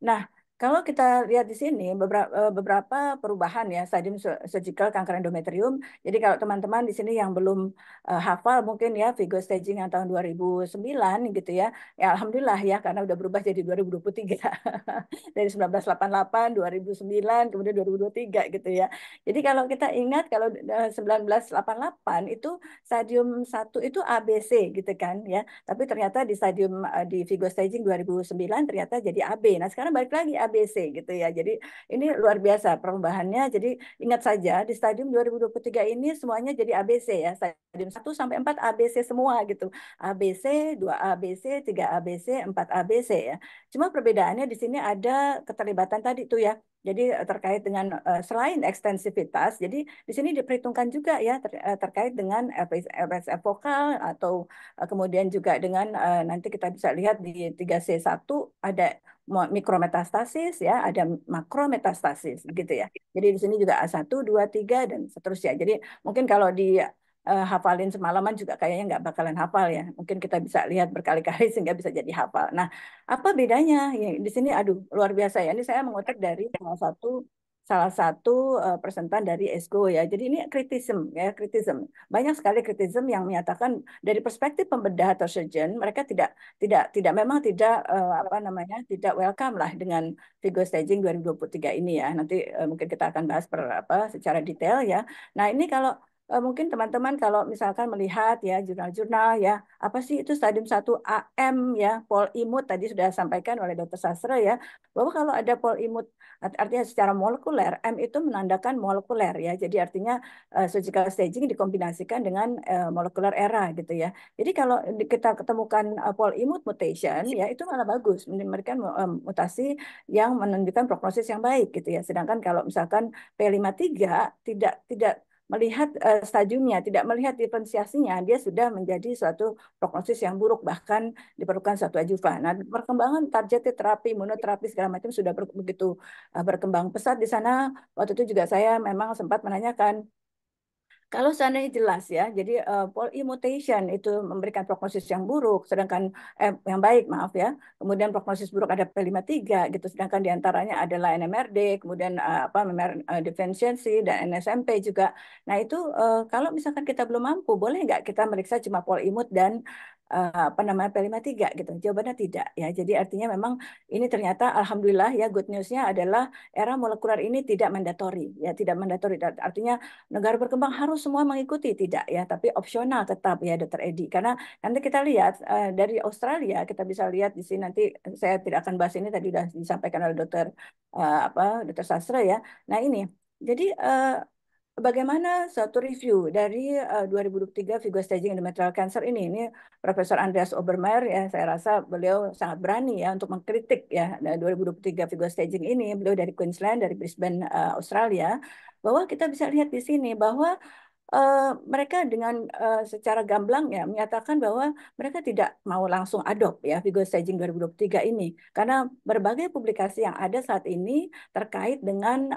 Nah, kalau kita lihat di sini beberapa perubahan ya stadium surgical kanker endometrium. Jadi kalau teman-teman di sini yang belum hafal mungkin ya Vigo staging yang tahun 2009 gitu ya. Ya alhamdulillah ya karena udah berubah jadi 2023. Dari 1988, 2009, kemudian 2023 gitu ya. Jadi kalau kita ingat kalau 1988 itu stadium 1 itu ABC gitu kan ya. Tapi ternyata di stadium di Vigo staging 2009 ternyata jadi AB. Nah, sekarang balik lagi AB ABC gitu ya. Jadi ini luar biasa perubahannya. Jadi ingat saja di stadium 2023 ini semuanya jadi ABC ya. Stadium 1 sampai 4 ABC semua gitu. ABC, 2 ABC, 3 ABC, 4 ABC ya. Cuma perbedaannya di sini ada keterlibatan tadi tuh ya. Jadi terkait dengan selain ekstensivitas, jadi di sini diperhitungkan juga ya terkait dengan LPSF vokal atau kemudian juga dengan nanti kita bisa lihat di 3C1 ada mikrometastasis ya, ada makrometastasis gitu ya. Jadi di sini juga A1, 2, 3 dan seterusnya. Jadi mungkin kalau di hafalin semalaman juga kayaknya nggak bakalan hafal ya. Mungkin kita bisa lihat berkali-kali sehingga bisa jadi hafal. Nah, apa bedanya? Ya, di sini aduh luar biasa ya. Ini saya mengutip dari salah satu presentan dari ESGO ya. Jadi ini kritisme ya, kritisme. Banyak sekali kritisme yang menyatakan dari perspektif pembedah atau surgeon mereka tidak memang tidak apa namanya tidak welcome lah dengan Vigo Staging 2023 ini ya. Nanti mungkin kita akan bahas secara detail ya. Nah, ini kalau mungkin teman-teman kalau misalkan melihat ya jurnal-jurnal ya, apa sih itu stadium 1 AM ya, polimut tadi sudah sampaikan oleh Dr. Sastra ya, bahwa kalau ada polimut artinya secara molekuler, M itu menandakan molekuler ya. Jadi artinya surgical staging dikombinasikan dengan molekuler era gitu ya. Jadi kalau kita ketemukan polimut mutation ya itu malah bagus, memberikan mutasi yang menunjukkan prognosis yang baik gitu ya. Sedangkan kalau misalkan P53 tidak melihat stadiumnya, tidak melihat diferensiasinya, dia sudah menjadi suatu prognosis yang buruk, bahkan diperlukan suatu adjuvan. Nah, perkembangan targeted terapi, imunoterapi segala macam sudah begitu berkembang pesat di sana. Waktu itu juga saya memang sempat menanyakan, kalau seandainya jelas ya, jadi polymutation itu memberikan prognosis yang buruk, sedangkan yang baik maaf ya, kemudian prognosis buruk ada P53 gitu, sedangkan diantaranya adalah NMRD, kemudian deficiency dan NSMP juga. Nah itu kalau misalkan kita belum mampu, boleh nggak kita meriksa cuma polymut dan P53 gitu? Jawabannya tidak ya. Jadi artinya memang ini ternyata alhamdulillah ya good news-nya adalah era molekuler ini tidak mandatory ya, tidak mandatory. Artinya negara berkembang harus semua mengikuti tidak ya, tapi opsional tetap ya Dr. Edi. Karena nanti kita lihat dari Australia kita bisa lihat di sini nanti saya tidak akan bahas ini tadi sudah disampaikan oleh Dr. Sastra ya. Nah ini jadi bagaimana suatu review dari 2023 Vigo Staging Endometrial Cancer ini Profesor Andreas Obermeier ya saya rasa beliau sangat berani ya untuk mengkritik ya 2023 Vigo Staging ini, beliau dari Queensland dari Brisbane Australia, bahwa kita bisa lihat di sini bahwa mereka dengan secara gamblang ya menyatakan bahwa mereka tidak mau langsung adopt ya Vigo Staging 2023 ini karena berbagai publikasi yang ada saat ini terkait dengan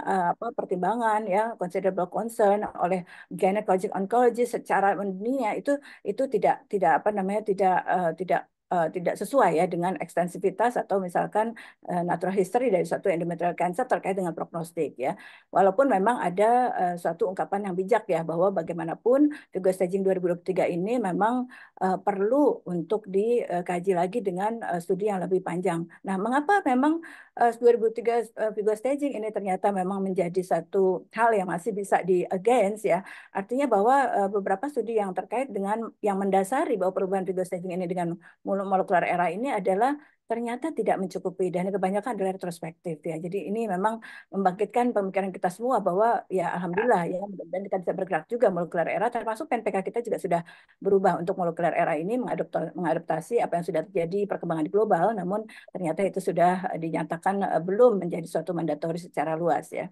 pertimbangan ya considerable concern oleh gynecologic oncologist secara dunia itu tidak apa namanya tidak sesuai ya dengan ekstensivitas atau misalkan natural history dari suatu endometrial cancer terkait dengan prognostik ya. Walaupun memang ada suatu ungkapan yang bijak ya bahwa bagaimanapun Vigo Staging 2023 ini memang perlu untuk dikaji lagi dengan studi yang lebih panjang. Nah, mengapa memang 2003 Vigo Staging ini ternyata memang menjadi satu hal yang masih bisa di against ya. Artinya bahwa beberapa studi yang terkait dengan yang mendasari bahwa perubahan Vigo Staging ini dengan molekuler era ini adalah ternyata tidak mencukupi dan kebanyakan adalah retrospektif ya. Jadi ini memang membangkitkan pemikiran kita semua bahwa ya alhamdulillah ya dan kita bisa bergerak juga molekuler era termasuk PNPK kita juga sudah berubah untuk molekuler era ini mengadaptasi apa yang sudah terjadi perkembangan di global, namun ternyata itu sudah dinyatakan belum menjadi suatu mandatori secara luas ya.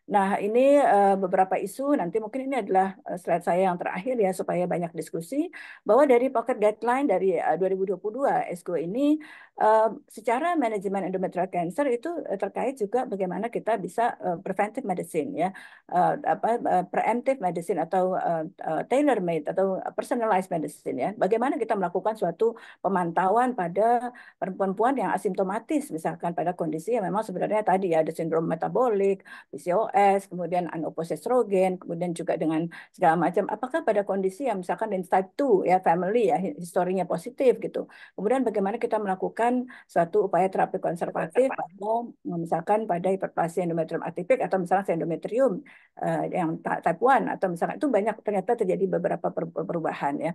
Nah, ini beberapa isu, nanti mungkin ini adalah slide saya yang terakhir ya, supaya banyak diskusi, bahwa dari Pocket Guideline dari 2022 ESGO ini, secara manajemen endometrial cancer itu terkait juga bagaimana kita bisa preventive medicine ya, preemptive medicine atau tailor-made atau personalized medicine ya, bagaimana kita melakukan suatu pemantauan pada perempuan yang asimptomatis, misalkan pada kondisi yang memang sebenarnya tadi ya, ada sindrom metabolik, PCOS, kemudian unopposed estrogen, kemudian juga dengan segala macam. Apakah pada kondisi yang misalkan di type 2 ya family ya historinya positif gitu. Kemudian bagaimana kita melakukan suatu upaya terapi konservatif pada misalkan pada hiperplasia endometrium atipik atau misalnya endometrium yang type 1 atau misalkan itu banyak ternyata terjadi beberapa perubahan ya.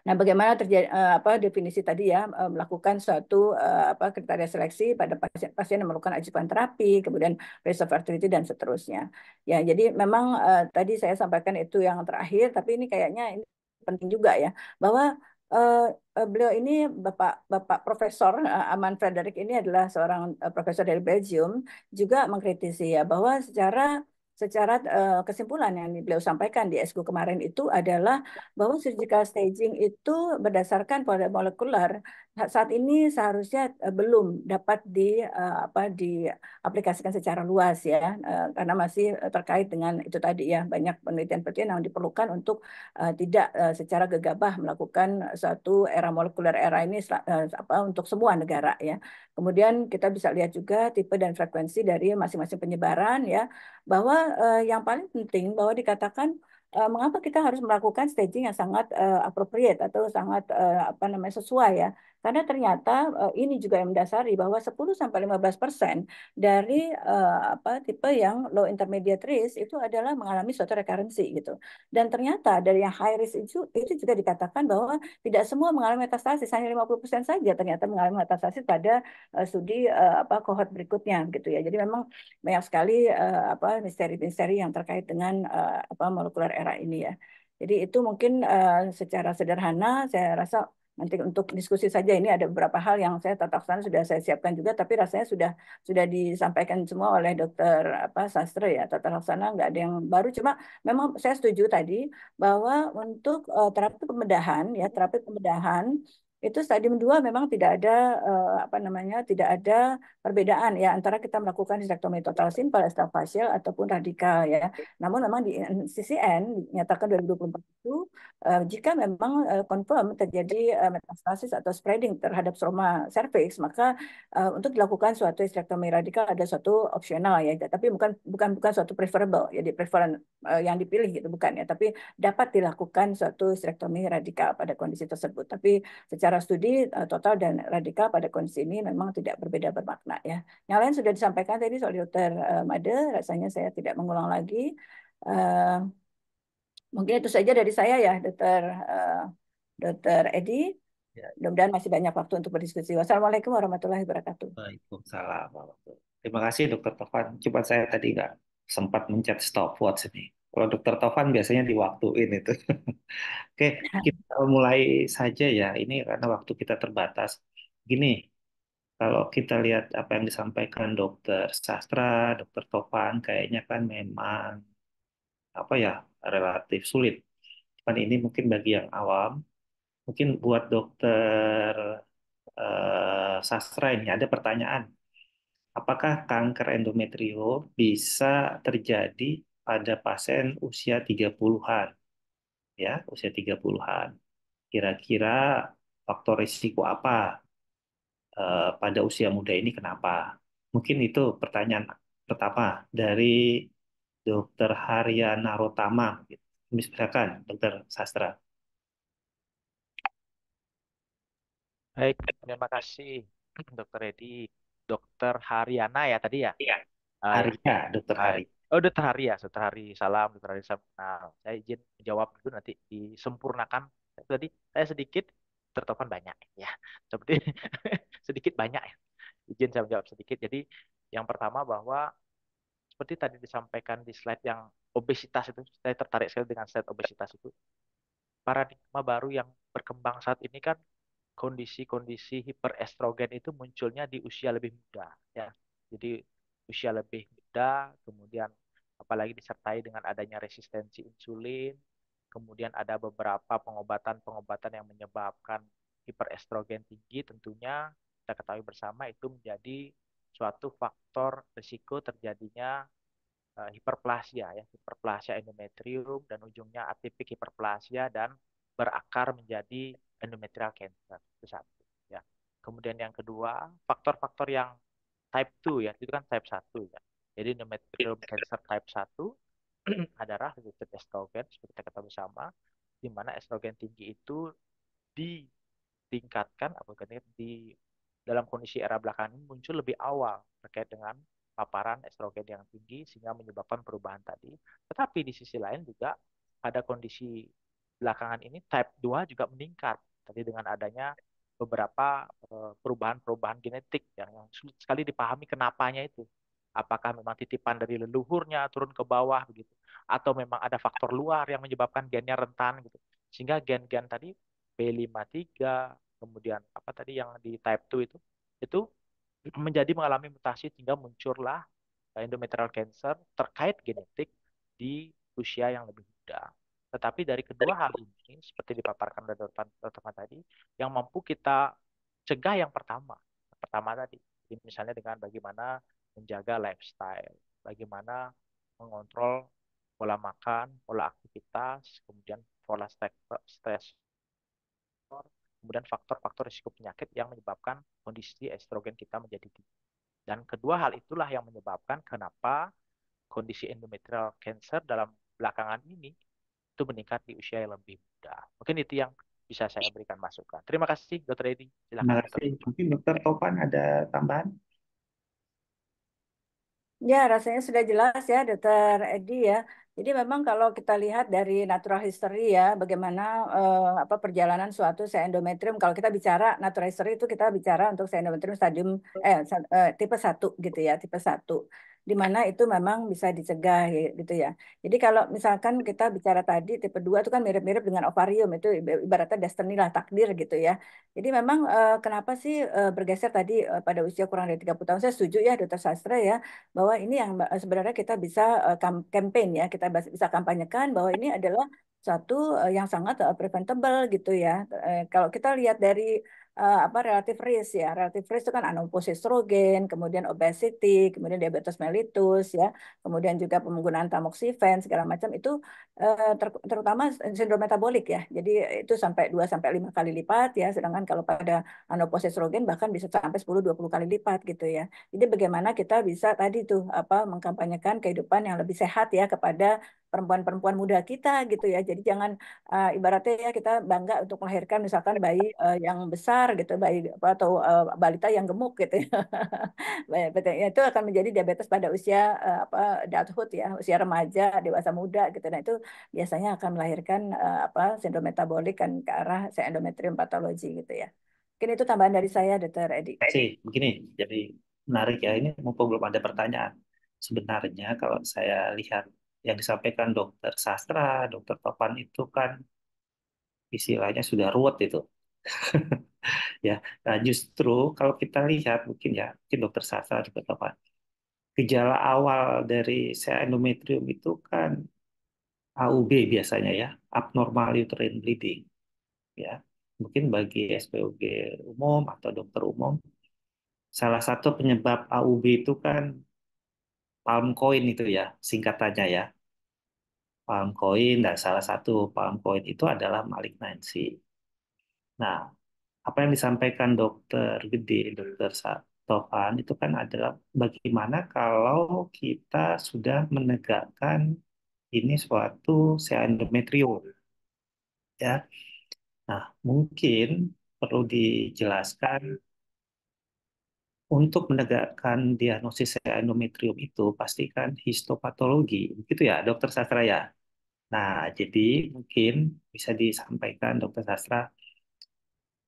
Nah, bagaimana terjadi apa definisi tadi ya melakukan suatu apa kriteria seleksi pada pasien yang memerlukan ajukan terapi, kemudian risk of fertility dan seterusnya. Ya, jadi memang tadi saya sampaikan itu yang terakhir, tapi ini kayaknya ini penting juga ya bahwa eh, beliau ini Bapak Bapak Profesor Aman Frederick ini adalah seorang profesor dari Belgium juga mengkritisi ya bahwa secara kesimpulan yang beliau sampaikan di ESGO kemarin itu adalah bahwa surgical staging itu berdasarkan pada molekuler saat ini seharusnya belum dapat diaplikasikan secara luas ya karena masih terkait dengan itu tadi ya banyak penelitian-penelitian yang diperlukan untuk tidak secara gegabah melakukan suatu era molekuler era ini untuk semua negara ya. Kemudian kita bisa lihat juga tipe dan frekuensi dari masing-masing penyebaran ya bahwa yang paling penting bahwa dikatakan mengapa kita harus melakukan staging yang sangat appropriate atau sangat apa namanya sesuai ya. Karena ternyata ini juga yang mendasari bahwa 10-15% dari tipe yang low intermediate risk itu adalah mengalami suatu recurrency gitu. Dan ternyata dari yang high risk itu juga dikatakan bahwa tidak semua mengalami metastasis, hanya 50% saja ternyata mengalami metastasis pada studi kohort berikutnya gitu ya. Jadi memang banyak sekali misteri-misteri yang terkait dengan molekuler era ini ya. Jadi itu mungkin secara sederhana saya rasa nanti untuk diskusi saja ini ada beberapa hal yang saya tata laksana sudah saya siapkan juga tapi rasanya sudah disampaikan semua oleh Dokter Sastra ya tata laksana nggak ada yang baru cuma memang saya setuju tadi bahwa untuk terapi pembedahan itu stadium 2 memang tidak ada tidak ada perbedaan ya antara kita melakukan hysterectomy total simple, extravasal ataupun radikal ya. Namun memang di NCCN dinyatakan 2024 itu jika memang confirm terjadi metastasis atau spreading terhadap stroma cervix maka untuk dilakukan suatu hysterectomy radikal ada suatu opsional ya, tapi bukan suatu preferable ya di preferen yang dipilih gitu bukan ya, tapi dapat dilakukan suatu hysterectomy radikal pada kondisi tersebut. Tapi secara studi total dan radikal pada kondisi ini memang tidak berbeda bermakna ya. Yang lain sudah disampaikan tadi soal Dokter Made, rasanya saya tidak mengulang lagi. Eh, Mungkin itu saja dari saya ya, Dokter Edi. Ya, Mudah-mudahan masih banyak waktu untuk berdiskusi. Wassalamualaikum warahmatullahi wabarakatuh. Waalaikumsalam. Terima kasih Dokter Tovan. Cuma saya tadi nggak sempat mencet stopwatch ini. Kalau Dokter Tovan biasanya diwaktuin itu. Oke, kita mulai saja ya. Ini karena waktu kita terbatas. Gini, kalau kita lihat apa yang disampaikan Dokter Sastra, Dokter Tovan, kayaknya kan memang apa ya relatif sulit. Cuman ini mungkin bagi yang awam, mungkin buat Dokter Sastra ini ada pertanyaan. Apakah kanker endometrium bisa terjadi pada pasien usia 30-an? Ya, usia 30-an. Kira-kira faktor risiko apa pada usia muda ini kenapa? Mungkin itu pertanyaan pertama dari Dokter Haryana Rotama. Misalkan Dokter Sastra. Baik, terima kasih Dokter Edi. Dokter Haryana ya tadi ya? Iya. Ah, ya. Haria, Dokter Baik. Hari. Oh, Dokter Hari ya, Dokter Hari. Salam, Dokter Hari. Salam kenal. Saya izin menjawab dulu nanti disempurnakan. Tadi saya sedikit, tertopan banyak ya. Seperti sedikit banyak ya. Izin saya menjawab sedikit. Jadi yang pertama bahwa seperti tadi disampaikan di slide yang obesitas itu, saya tertarik sekali dengan slide obesitas itu. Paradigma baru yang berkembang saat ini kan kondisi-kondisi hiperestrogen itu munculnya di usia lebih muda ya. Jadi usia lebih muda, kemudian apalagi disertai dengan adanya resistensi insulin, kemudian ada beberapa pengobatan-pengobatan yang menyebabkan hiperestrogen tinggi, tentunya kita ketahui bersama itu menjadi suatu faktor risiko terjadinya hiperplasia ya, hiperplasia endometrium dan ujungnya atipik hiperplasia dan berakar menjadi endometrial cancer. Itu satu ya. Kemudian yang kedua, faktor-faktor yang type 2 ya, itu kan type 1 ya. Jadi endometrial cancer type 1 adalah resistant estrogen seperti kita ketahui bersama, di mana estrogen tinggi itu ditingkatkan di dalam kondisi era belakangan ini muncul lebih awal terkait dengan paparan estrogen yang tinggi sehingga menyebabkan perubahan tadi. Tetapi di sisi lain juga ada kondisi belakangan ini type 2 juga meningkat. Tadi dengan adanya beberapa perubahan-perubahan genetik yang sulit sekali dipahami kenapanya itu. Apakah memang titipan dari leluhurnya turun ke bawah begitu, atau memang ada faktor luar yang menyebabkan gennya rentan gitu. Sehingga gen-gen tadi B53, kemudian apa tadi yang di type 2 itu menjadi mengalami mutasi sehingga muncullah endometrial cancer terkait genetik di usia yang lebih muda. Tetapi dari kedua hal ini, seperti dipaparkan oleh teman tadi, yang mampu kita cegah yang pertama tadi, jadi misalnya dengan bagaimana menjaga lifestyle, bagaimana mengontrol pola makan, pola aktivitas, kemudian pola stres, kemudian faktor-faktor risiko penyakit yang menyebabkan kondisi estrogen kita menjadi tinggi. Dan kedua hal itulah yang menyebabkan kenapa kondisi endometrial cancer dalam belakangan ini itu meningkat di usia yang lebih muda. Mungkin itu yang bisa saya berikan masukan. Terima kasih, Dr. Edi. Terima Silakan, Dr. kasih. Mungkin Dokter Topan ada tambahan? Ya, rasanya sudah jelas ya, Dokter Edi ya. Jadi memang kalau kita lihat dari natural history ya, bagaimana apa perjalanan suatu sel endometrium. Kalau kita bicara natural history itu kita bicara untuk sel endometrium stadium tipe 1 gitu ya, tipe 1. Di mana itu memang bisa dicegah gitu ya. Jadi kalau misalkan kita bicara tadi tipe 2 itu kan mirip-mirip dengan ovarium, itu ibaratnya destiny lah, takdir gitu ya. Jadi memang kenapa sih bergeser tadi pada usia kurang dari 30 tahun, saya setuju ya Dokter Sastra ya, bahwa ini yang sebenarnya kita bisa campaign ya, kita bisa kampanyekan bahwa ini adalah suatu yang sangat preventable gitu ya. Kalau kita lihat dari apa relative risk ya, relative risk itu kan anopos estrogen, kemudian obesity, kemudian diabetes mellitus ya, kemudian juga penggunaan tamoxifen segala macam itu terutama sindrom metabolik ya. Jadi itu sampai 2 sampai 5 kali lipat ya, sedangkan kalau pada anopos estrogen bahkan bisa sampai 10-20 kali lipat gitu ya. Jadi bagaimana kita bisa tadi tuh apa mengkampanyekan kehidupan yang lebih sehat ya kepada perempuan-perempuan muda kita gitu ya. Jadi jangan ibaratnya ya kita bangga untuk melahirkan misalkan bayi yang besar gitu, bayi atau balita yang gemuk gitu ya. Itu akan menjadi diabetes pada usia apa adulthood ya, usia remaja, dewasa muda gitu. Nah, itu biasanya akan melahirkan apa sindrom metabolik kan ke arah endometrium patologi gitu ya. Mungkin itu tambahan dari saya, Dr. Edi. Sih, begini. Jadi menarik ya. Ini mumpung belum ada pertanyaan. Sebenarnya kalau saya lihat yang disampaikan Dokter Sastra, Dokter Topan itu kan istilahnya sudah ruwet itu. Ya, nah justru kalau kita lihat mungkin Dokter Sastra juga Topan, gejala awal dari sel endometrium itu kan AUB biasanya ya, abnormal uterine bleeding ya. Mungkin bagi SPOG umum atau dokter umum, salah satu penyebab AUB itu kan palm coin itu ya, singkatannya ya. Palm coin dan salah satu palm coin itu adalah malignansi. Nah, apa yang disampaikan dokter Gede, dokter Topan itu kan adalah bagaimana kalau kita sudah menegakkan ini suatu sel endometrium ya. Nah, mungkin perlu dijelaskan untuk menegakkan diagnosis sel endometrium itu pastikan histopatologi, begitu ya, dokter Sastra ya. Nah, jadi mungkin bisa disampaikan dokter Sastra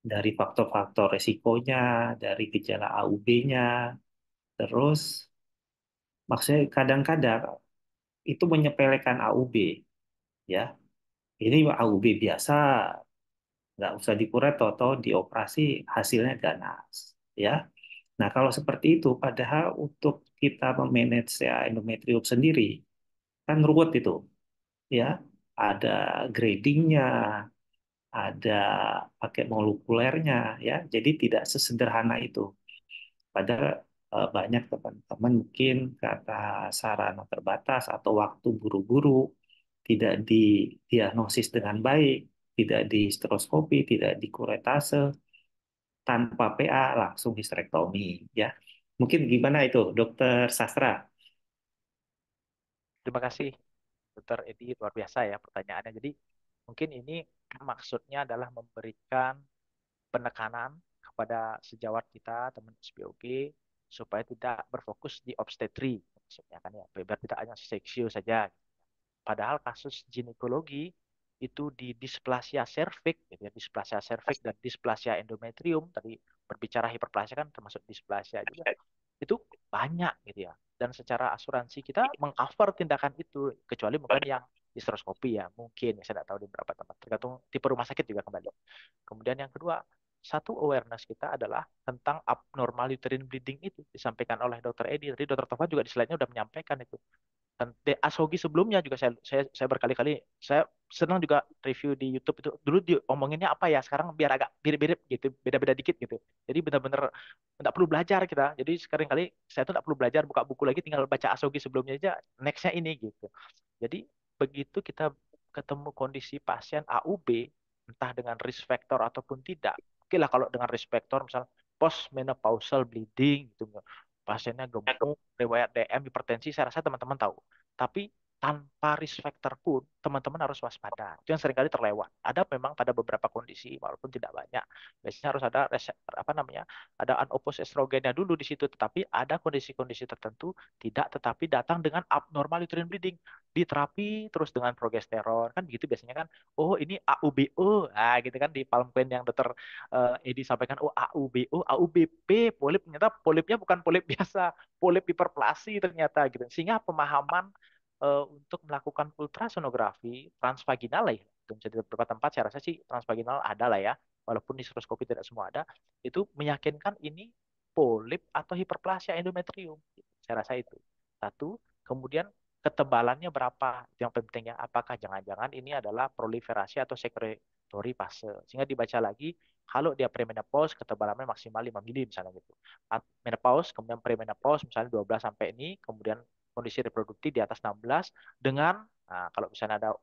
dari faktor-faktor resikonya, dari gejala AUB-nya, terus maksudnya kadang-kadang itu menyepelekan AUB ya. Ini AUB biasa, nggak usah dikuret, atau dioperasi hasilnya ganas ya. Nah, kalau seperti itu, padahal untuk kita memanage ya endometrium sendiri, kan ruwet itu, ya. Ada gradingnya, ada pakai molekulernya, ya. Jadi tidak sesederhana itu. Padahal banyak teman-teman mungkin karena sarana terbatas atau waktu buru-buru, tidak didiagnosis dengan baik, tidak di histeroskopi, tidak di kuretase, tanpa PA langsung histerektomi ya. Mungkin gimana itu Dokter Sastra? Terima kasih, Dr. Edi. Luar biasa ya pertanyaannya. Jadi, mungkin ini maksudnya adalah memberikan penekanan kepada sejawat kita, teman SPOG, supaya tidak berfokus di obstetri. Maksudnya kan ya, biar tidak hanya seksio saja. Padahal kasus ginekologi itu di displasia serviks gitu ya, displasia serviks dan displasia endometrium. Tadi berbicara hiperplasia kan termasuk displasia juga. Itu banyak gitu ya. Dan secara asuransi kita mengcover tindakan itu, kecuali mungkin yang histeroskopi ya, mungkin ya, saya tidak tahu di beberapa tempat, tergantung tipe rumah sakit juga kembali. Kemudian yang kedua, satu awareness kita adalah tentang abnormal uterine bleeding itu disampaikan oleh Dr. Edi. Tadi Dr. Tovan juga di slide-nya udah menyampaikan itu. Dan Asogi sebelumnya juga saya berkali-kali, saya senang juga review di YouTube itu. Dulu diomonginnya apa ya, sekarang biar agak mirip-mirip gitu, beda-beda dikit gitu. Jadi benar-benar nggak perlu belajar kita. Jadi sekarang kali saya tuh nggak perlu belajar buka buku lagi, tinggal baca Asogi sebelumnya aja, nextnya ini gitu. Jadi begitu kita ketemu kondisi pasien AUB, entah dengan risk factor ataupun tidak. Oke lah kalau dengan risk factor, misalnya postmenopausal bleeding gitu, pasiennya gemuk, riwayat DM, hipertensi, saya rasa teman-teman tahu. Tapi tanpa risk factor pun teman-teman harus waspada. Itu yang seringkali terlewat. Ada memang pada beberapa kondisi, walaupun tidak banyak. Biasanya harus ada apa namanya, ada unopposed estrogennya dulu di situ. Tetapi ada kondisi-kondisi tertentu tidak, tetapi datang dengan abnormal uterine bleeding. Diterapi terus dengan progesteron kan begitu biasanya kan. Oh ini AUBO, nah gitu kan di Palm Queen yang dokter Edi sampaikan. Oh AUBO, AUBP, polip, ternyata polipnya bukan polip biasa, polip hiperplasi ternyata gitu. Sehingga pemahaman untuk melakukan ultrasonografi transvaginal lah ya. Di beberapa tempat saya rasa sih transvaginal ada lah ya, walaupun di histeroskopi tidak semua ada. Itu meyakinkan ini polip atau hiperplasia endometrium. Gitu. Saya rasa itu. Satu, kemudian ketebalannya berapa? Yang pentingnya apakah jangan-jangan ini adalah proliferasi atau secretory fase. Sehingga dibaca lagi, kalau dia premenopause ketebalannya maksimal 5 mili misalnya gitu. Menopause, kemudian premenopause misalnya 12 sampai ini, kemudian kondisi reproduktif di atas 16 dengan kalau misalnya ada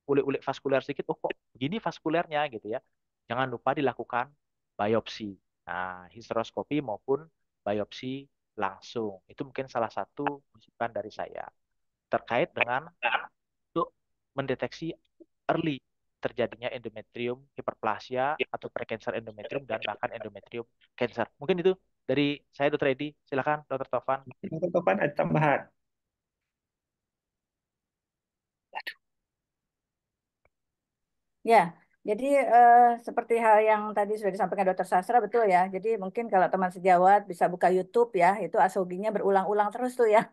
ulik-ulik vaskuler sedikit, oh kok begini vaskulernya gitu ya. Jangan lupa dilakukan biopsi. Nah, histeroskopi maupun biopsi langsung. Itu mungkin salah satu masukan dari saya terkait dengan untuk mendeteksi early terjadinya endometrium hiperplasia atau precancer endometrium dan bahkan endometrium cancer. Mungkin itu dari saya, Dr. Edi. Silakan, Dr. Tovan. Dr. Topan ada tambahan. Ya, jadi seperti hal yang tadi sudah disampaikan Dokter Sastra betul ya. Jadi mungkin kalau teman sejawat bisa buka YouTube ya, itu asoginya berulang-ulang terus tuh ya.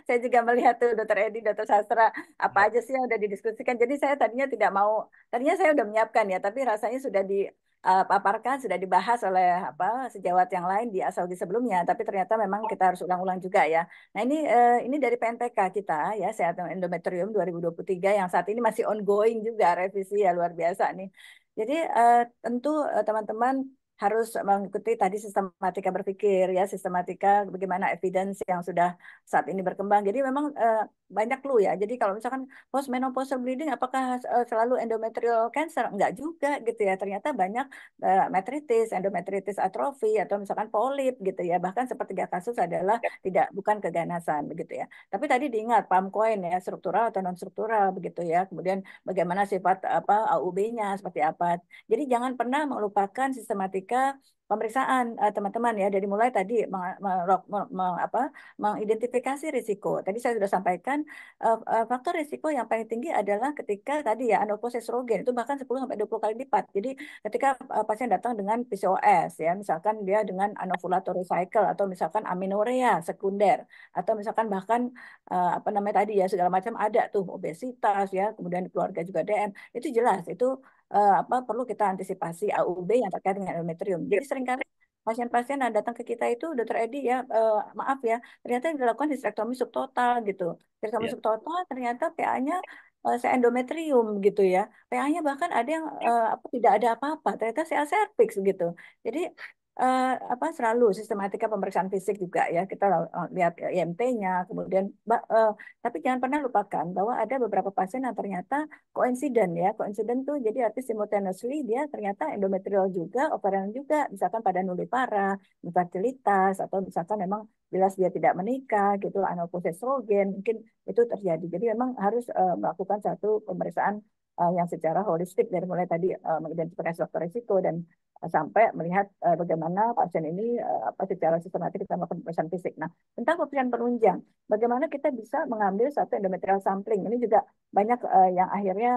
Saya juga melihat tuh Dokter Edi, Dokter Sastra, apa Ya. aja sih yang udah didiskusikan. Jadi saya tadinya saya udah menyiapkan ya, tapi rasanya sudah dipaparkan, sudah dibahas oleh sejawat yang lain di asogi sebelumnya. Tapi ternyata memang kita harus ulang-ulang juga ya. Nah ini dari PNPK kita ya, Sehat Endometrium 2023 yang saat ini masih ongoing juga revisi ya, luar biasa nih. Jadi tentu teman-teman harus mengikuti tadi sistematika berpikir ya, sistematika bagaimana evidence yang sudah saat ini berkembang. Jadi memang banyak clue ya. Jadi kalau misalkan postmenopausal bleeding apakah selalu endometrial cancer? Enggak juga gitu ya. Ternyata banyak metritis, endometritis atrofi atau misalkan polip gitu ya. Bahkan sepertiga kasus adalah bukan keganasan begitu ya. Tapi tadi diingat palm coin ya, struktural atau non struktural begitu ya. Kemudian bagaimana sifat AUB-nya seperti apa. Jadi jangan pernah melupakan sistematika pemeriksaan teman-teman ya, dari mulai tadi mengidentifikasi risiko. Tadi saya sudah sampaikan faktor risiko yang paling tinggi adalah ketika tadi ya anopos estrogen itu bahkan 10 sampai 20 kali lipat. Jadi ketika pasien datang dengan PCOS ya, misalkan dia dengan anovulatory cycle atau misalkan aminorea sekunder atau misalkan bahkan apa namanya tadi ya segala macam ada tuh obesitas ya, kemudian keluarga juga DM, itu jelas itu perlu kita antisipasi AUB yang terkait dengan endometrium. Jadi seringkali pasien-pasien yang datang ke kita itu, Dokter Edi ya, maaf ya, ternyata yang dilakukan hysterektomi subtotal gitu. Hysterektomi Ya. subtotal ternyata PA-nya seendometrium gitu ya. PA-nya bahkan ada yang tidak ada apa-apa, ternyata sel cervix gitu. Jadi selalu sistematika pemeriksaan fisik juga ya, kita lihat IMT-nya, kemudian tapi jangan pernah lupakan bahwa ada beberapa pasien yang ternyata koinsiden ya. Koinsiden tuh jadi artis simultaneously dia ternyata endometrial juga, ovarian juga, misalkan pada nulipara, infertilitas, atau misalkan memang jelas dia tidak menikah gitu, anopos estrogen, mungkin itu terjadi. Jadi memang harus melakukan satu pemeriksaan yang secara holistik dari mulai tadi mengidentifikasi faktor risiko dan sampai melihat bagaimana pasien ini secara sistematik kita melakukan pemeriksaan fisik. Nah, tentang pemeriksaan penunjang, bagaimana kita bisa mengambil satu endometrial sampling, ini juga banyak yang akhirnya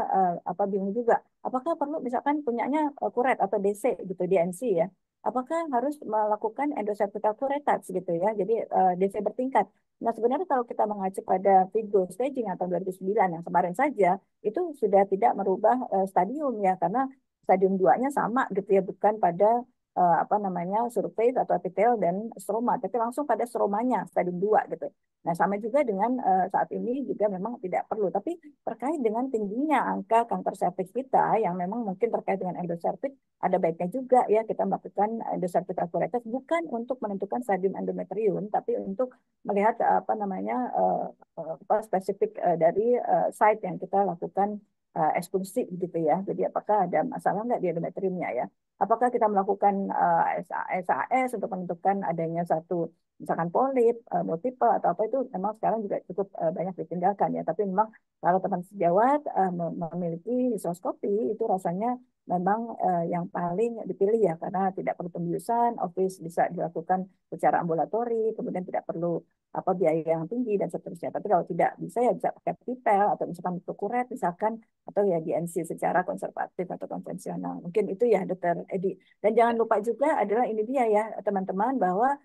bingung juga. Apakah perlu misalkan punyanya kuret atau DC gitu, DNC ya? Apakah harus melakukan endocervical curettage gitu ya? Jadi DC bertingkat. Nah, sebenarnya kalau kita mengacu pada Vigo staging atau 2009 yang kemarin saja, itu sudah tidak merubah stadium ya, karena stadium 2-nya sama gitu ya, bukan pada surface atau epitel dan stroma, tapi langsung pada stromanya stadium 2 gitu. Nah, sama juga dengan saat ini juga memang tidak perlu, tapi terkait dengan tingginya angka kanker serviks kita yang memang mungkin terkait dengan endoservix, ada baiknya juga ya kita melakukan endocervical curettage, bukan untuk menentukan stadium endometrium, tapi untuk melihat spesifik dari site yang kita lakukan eksklusi gitu ya. Jadi apakah ada masalah nggak di endometriumnya ya? Apakah kita melakukan SAS untuk menentukan adanya satu misalkan polip, multiple atau apa, itu memang sekarang juga cukup banyak ditinggalkan ya. Tapi memang kalau teman sejawat memiliki histeroskopi itu rasanya memang yang paling dipilih ya, karena tidak perlu pembiusan, office bisa dilakukan secara ambulatori, kemudian tidak perlu biaya yang tinggi dan seterusnya. Tapi kalau tidak bisa ya bisa pakai pipel atau misalkan kuret misalkan, atau ya DNC secara konservatif atau konvensional. Mungkin itu ya Dokter Edi. Dan jangan lupa juga adalah ini dia ya teman-teman, bahwa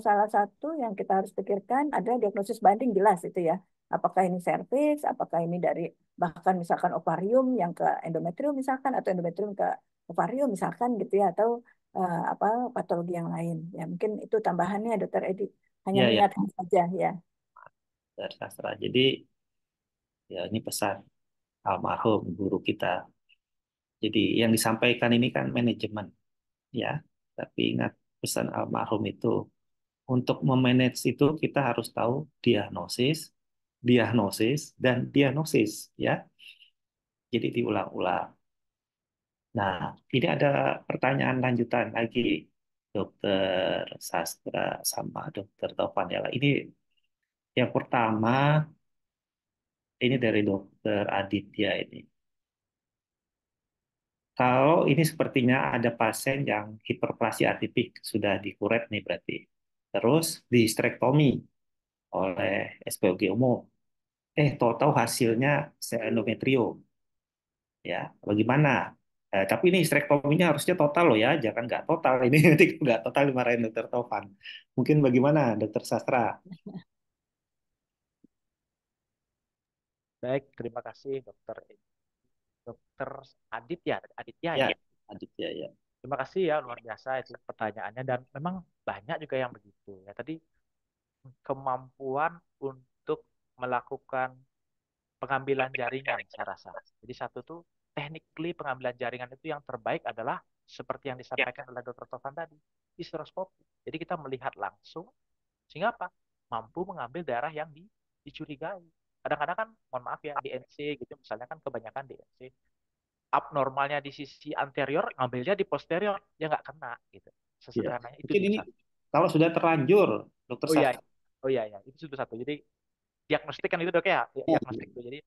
salah satu yang kita harus pikirkan adalah diagnosis banding jelas itu ya. Apakah ini serviks, apakah ini dari bahkan misalkan ovarium yang ke endometrium misalkan, atau endometrium ke ovarium misalkan gitu ya, atau patologi yang lain. Ya mungkin itu tambahannya Dokter Edi. Hanya Ya, ya, mengingatkan saja ya. dari sastra. Jadi ya ini pesan almarhum guru kita. Jadi yang disampaikan ini kan manajemen, ya. Tapi ingat pesan almarhum itu, untuk memanage itu kita harus tahu diagnosis, diagnosis, dan diagnosis, ya. Jadi diulang-ulang. Nah, ini ada pertanyaan lanjutan lagi, Dokter Sastra sama Dokter Tovan ya. Ini yang pertama, ini dari Dokter Aditya ini. Kalau ini sepertinya ada pasien yang hiperplasia atipik, sudah dikuret nih berarti. Terus dihistrektomi oleh SPOG umum. Tahu-tahu hasilnya sel endometrium. Ya, bagaimana? Tapi ini histrektominya harusnya total loh ya, jangan nggak total. Ini nanti nggak total dimarahin Dokter Tovan. Mungkin bagaimana, Dokter Sastra? Baik, terima kasih Dokter Dokter Aditya, Aditya Ya, ya. Aditya ya. Terima kasih ya, luar biasa itu pertanyaannya, dan memang banyak juga yang begitu ya. Tadi kemampuan untuk melakukan pengambilan jaringan saya rasa. Jadi satu tuh technically pengambilan jaringan itu yang terbaik adalah seperti yang disampaikan oleh Dr. Tovan tadi, histeroskopi. Jadi kita melihat langsung sehingga apa? Mampu mengambil daerah yang dicurigai. Kadang-kadang kan, mohon maaf ya, DNC gitu misalnya kan kebanyakan DNC abnormalnya di sisi anterior, ngambilnya di posterior, ya nggak kena gitu. Ya. Sesederhananya itu Mungkin ini susah. kalau sudah terlanjur, Dokter Oh iya, Sastra. oh iya, ya itu sudah satu. Jadi diagnostik kan itu dok ya, diagnostik itu. Jadi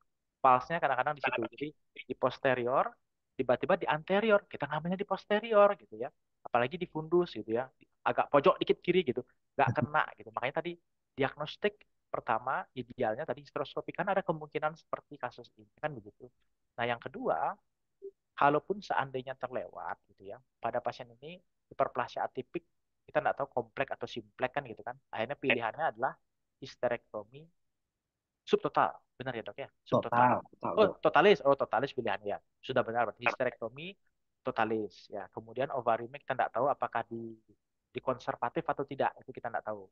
pulse-nya kadang-kadang di situ. Jadi di posterior, tiba-tiba di anterior, kita ngambilnya di posterior gitu ya. Apalagi di fundus gitu ya, agak pojok dikit kiri gitu, nggak kena gitu. Makanya tadi diagnostik pertama idealnya tadi histeroskopi, kan ada kemungkinan seperti kasus ini kan begitu. Nah yang kedua, kalaupun seandainya terlewat gitu ya, pada pasien ini hiperplasia atipik, kita nggak tahu kompleks atau simpleks kan gitu kan. Akhirnya pilihannya adalah histerektomi subtotal. Benar ya dok ya? Subtotal. Total, total, Oh Dok. totalis, oh totalis pilihannya ya. Sudah benar berarti histerektomi totalis ya. Kemudian ovariumnya kita nggak tahu apakah di konservatif atau tidak, itu kita nggak tahu.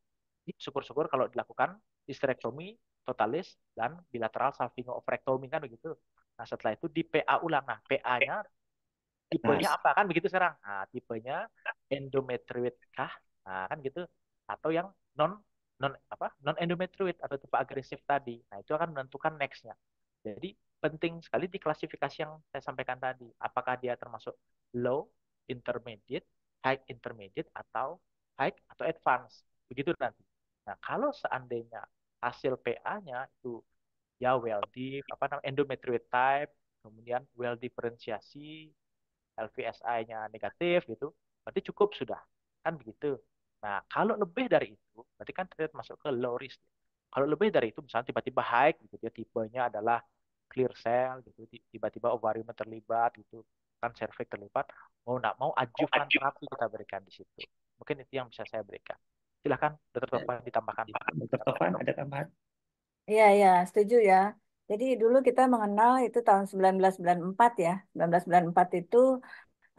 Syukur-syukur kalau dilakukan histerektomi totalis dan bilateral salpingo-ovarectomy kan begitu. Nah setelah itu di PA ulang. Nah PA-nya Nah, tipenya apa kan begitu sekarang? Nah, tipenya endometrioid kah? Nah, kan gitu. Atau yang non non non endometrioid atau tipe agresif tadi. Nah, itu akan menentukan next-nya. Jadi penting sekali di klasifikasi yang saya sampaikan tadi. Apakah dia termasuk low, intermediate, high intermediate, atau high atau advance. Begitu nanti. Nah, kalau seandainya hasil PA-nya itu ya well deep, endometrioid type, kemudian well diferensiasi, LVSI-nya negatif gitu, berarti cukup sudah. Kan begitu. Nah, kalau lebih dari itu, berarti kan terlihat masuk ke low risk. Kalau lebih dari itu, misalnya tiba-tiba high, gitu, dia tipenya adalah clear cell, gitu, tiba-tiba ovarium terlibat, gitu, kan cervix terlibat, mau nggak mau adjuvan terapi kita berikan di situ. Mungkin itu yang bisa saya berikan. Silahkan, Dokter Topan ditambahkan. Dr. Tovan ada tambahan? Iya, iya, setuju ya. Jadi dulu kita mengenal itu tahun 1994 ya. 1994 itu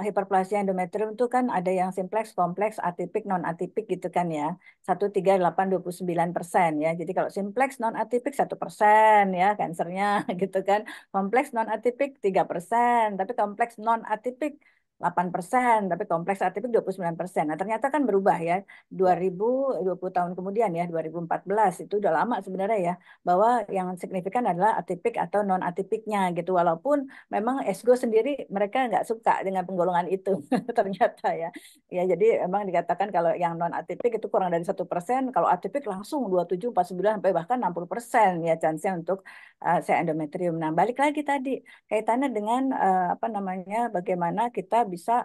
hiperplasia endometrium itu kan ada yang simplex, kompleks, atipik, non atipik gitu kan ya. 1, 3, 8, 29% ya. Jadi kalau simplex non atipik 1% ya kansernya gitu kan. Kompleks non atipik 3%, tapi kompleks non atipik 8%, tapi kompleks atipik 29%. Nah, ternyata kan berubah ya. Ya. 2020 tahun kemudian ya, 2014 itu udah lama sebenarnya ya, bahwa yang signifikan adalah atipik atau non atipiknya gitu. Walaupun memang ESGO sendiri mereka nggak suka dengan penggolongan itu ternyata ya. Ya jadi emang dikatakan kalau yang non atipik itu kurang dari 1%, kalau atipik langsung 27, 49 sampai bahkan 60% ya chance-nya untuk saya endometrium. Nah balik lagi tadi kaitannya dengan apa namanya bagaimana kita bisa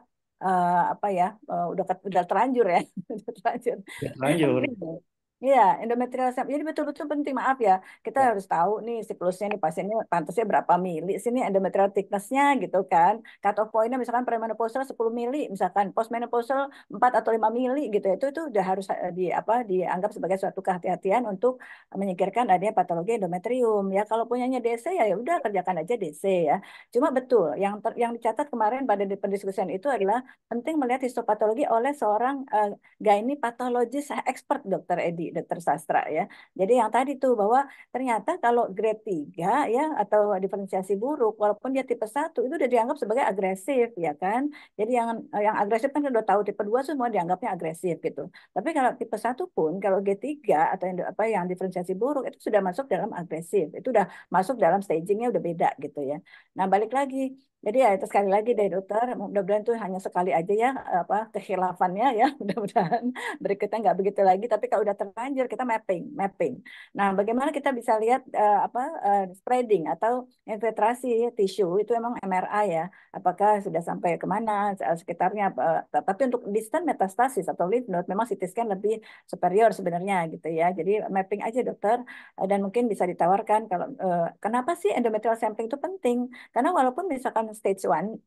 apa ya udah terlanjur ya udah terlanjur. Ya, Ini lanjut. penting loh. Iya, endometrial cell. Jadi betul-betul penting, maaf ya. Kita Ya. harus tahu nih siklusnya nih pasiennya pantasnya berapa mili. Sini endometrial thickness-nya gitu kan. Cut off point-nya misalkan premenopausal 10 mili, misalkan postmenopausal 4 atau 5 mili gitu. Itu udah harus di apa dianggap sebagai suatu kehati-hatian untuk menyingkirkan adanya patologi endometrium. Ya kalau punyanya DC ya udah kerjakan aja DC ya. Cuma betul yang dicatat kemarin pada pendiskusian itu adalah penting melihat histopatologi oleh seorang gynae patologis expert dokter Edi, dokter sastra ya. Jadi yang tadi tuh bahwa ternyata kalau grade 3 ya atau diferensiasi buruk walaupun dia tipe 1 itu udah dianggap sebagai agresif ya kan. Jadi yang agresif kan udah tahu tipe 2 semua dianggapnya agresif gitu. Tapi kalau tipe 1 pun kalau G3 atau yang apa yang diferensiasi buruk itu sudah masuk dalam agresif. Itu udah masuk dalam stagingnya udah beda gitu ya. Nah, balik lagi. Jadi ya itu sekali lagi deh dokter, mudah-mudahan itu hanya sekali aja ya apa kekhilafannya ya, mudah-mudahan berikutnya nggak begitu lagi. Tapi kalau udah terlanjur kita mapping. Nah, bagaimana kita bisa lihat apa spreading atau infiltrasi tisu itu emang MRI ya, apakah sudah sampai kemana sekitarnya. Tapi untuk distant metastasis atau lymph node memang CT scan lebih superior sebenarnya gitu ya. Jadi mapping aja dokter. Dan mungkin bisa ditawarkan kalau kenapa sih endometrial sampling itu penting? Karena walaupun misalkan stage one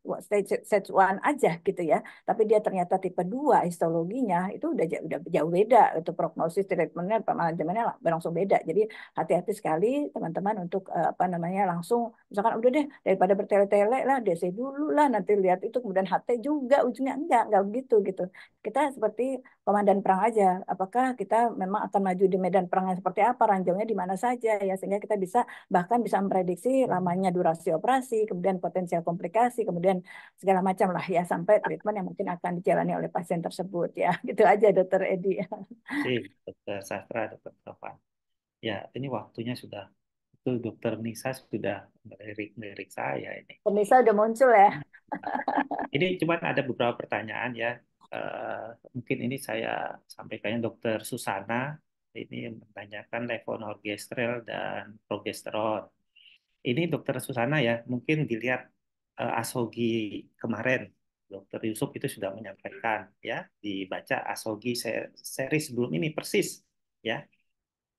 aja gitu ya, tapi dia ternyata tipe 2 histologinya itu udah jauh beda itu prognosis treatmentnya manajemennya langsung beda. Jadi hati-hati sekali teman-teman untuk apa namanya langsung misalkan udah deh daripada bertele-tele lah DC dulu lah nanti lihat itu kemudian HT juga ujungnya enggak begitu gitu. Kita seperti komandan perang aja. Apakah kita memang akan maju di medan perangnya seperti apa, ranjaunya di mana saja ya sehingga kita bisa bahkan bisa memprediksi lamanya durasi operasi, kemudian potensial komplikasi, kemudian segala macam lah ya sampai treatment yang mungkin akan dijalani oleh pasien tersebut ya. Gitu aja Dokter Edi. Sih, Dokter Sastra, Dokter Tovan. Ya, ini waktunya sudah, itu Dokter Nisa sudah melirik saya ini. Pemirsa udah muncul ya. Ini cuma ada beberapa pertanyaan ya. Mungkin ini saya sampaikannya Dokter Susana. Ini menanyakan levonorgestrel dan progesteron. Ini Dokter Susana ya, mungkin dilihat Asogi kemarin. Dokter Yusuf itu sudah menyampaikan ya, dibaca Asogi seri sebelum ini persis ya.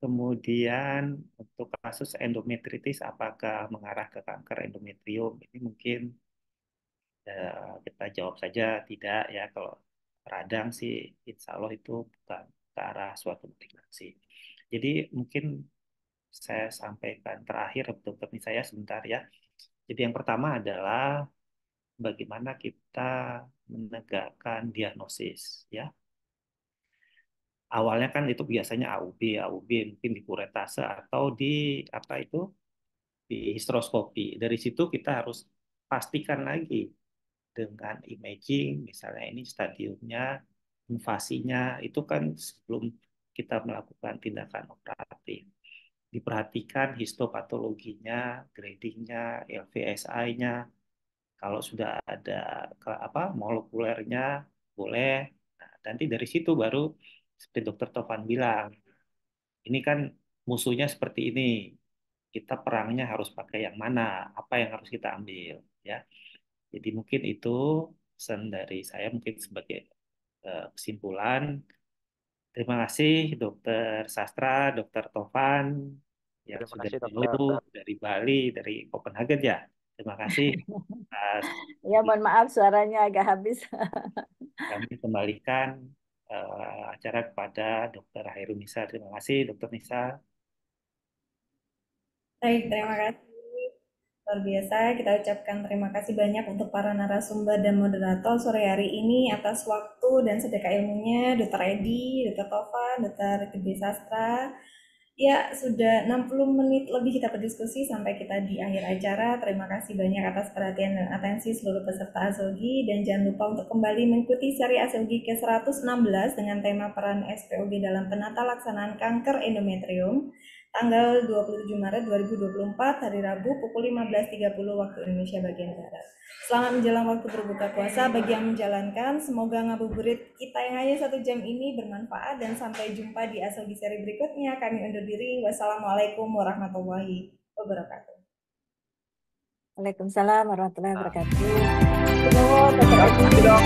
Kemudian untuk kasus endometritis apakah mengarah ke kanker endometrium? Ini mungkin kita jawab saja tidak ya. Kalau radang sih insya Allah itu bukan ke arah suatu malignansi. Jadi mungkin saya sampaikan terakhir dokter ini saya sebentar ya. Jadi yang pertama adalah bagaimana kita menegakkan diagnosis ya. Awalnya kan itu biasanya AUB mungkin di kuretase atau di apa itu di histeroskopi. Dari situ kita harus pastikan lagi dengan imaging, misalnya ini stadiumnya, invasinya, itu kan sebelum kita melakukan tindakan operatif. Diperhatikan histopatologinya, gradingnya, LVSI-nya. Kalau sudah ada apa molekulernya, boleh. Nah, nanti dari situ baru seperti Dokter Tovan bilang, ini kan musuhnya seperti ini. Kita perangnya harus pakai yang mana, apa yang harus kita ambil, ya. Jadi mungkin itu pesan dari saya mungkin sebagai kesimpulan. Terima kasih Dokter Sastra, Dokter Tovan yang Terima sudah kasih dokter. jauh dari Bali, dari Copenhagen ya. Terima kasih atas Ya, mohon maaf suaranya agak habis. kami kembalikan acara kepada Dokter Hairunisa. Terima kasih Dokter Nisa. Baik, terima kasih. Luar biasa, kita ucapkan terima kasih banyak untuk para narasumber dan moderator sore hari ini atas waktu dan sedekah ilmunya, Dr. Edi, Dr. Tovan, Dr. Gede Sastra. Ya, sudah 60 menit lebih kita berdiskusi sampai kita di akhir acara. Terima kasih banyak atas perhatian dan atensi seluruh peserta ASOGI, dan jangan lupa untuk kembali mengikuti seri ASOGI ke-116 dengan tema peran SPOG dalam penata laksanaan kanker endometrium tanggal 27 Maret 2024 hari Rabu pukul 15.30 waktu Indonesia bagian Barat. Selamat menjelang waktu berbuka puasa bagi yang menjalankan. Semoga ngabuburit kita yang hanya 1 jam ini bermanfaat, dan sampai jumpa di ASOGI seri berikutnya. Kami undur diri. Wassalamualaikum warahmatullahi wabarakatuh. Waalaikumsalam warahmatullahi wabarakatuh. Terima kasih dok.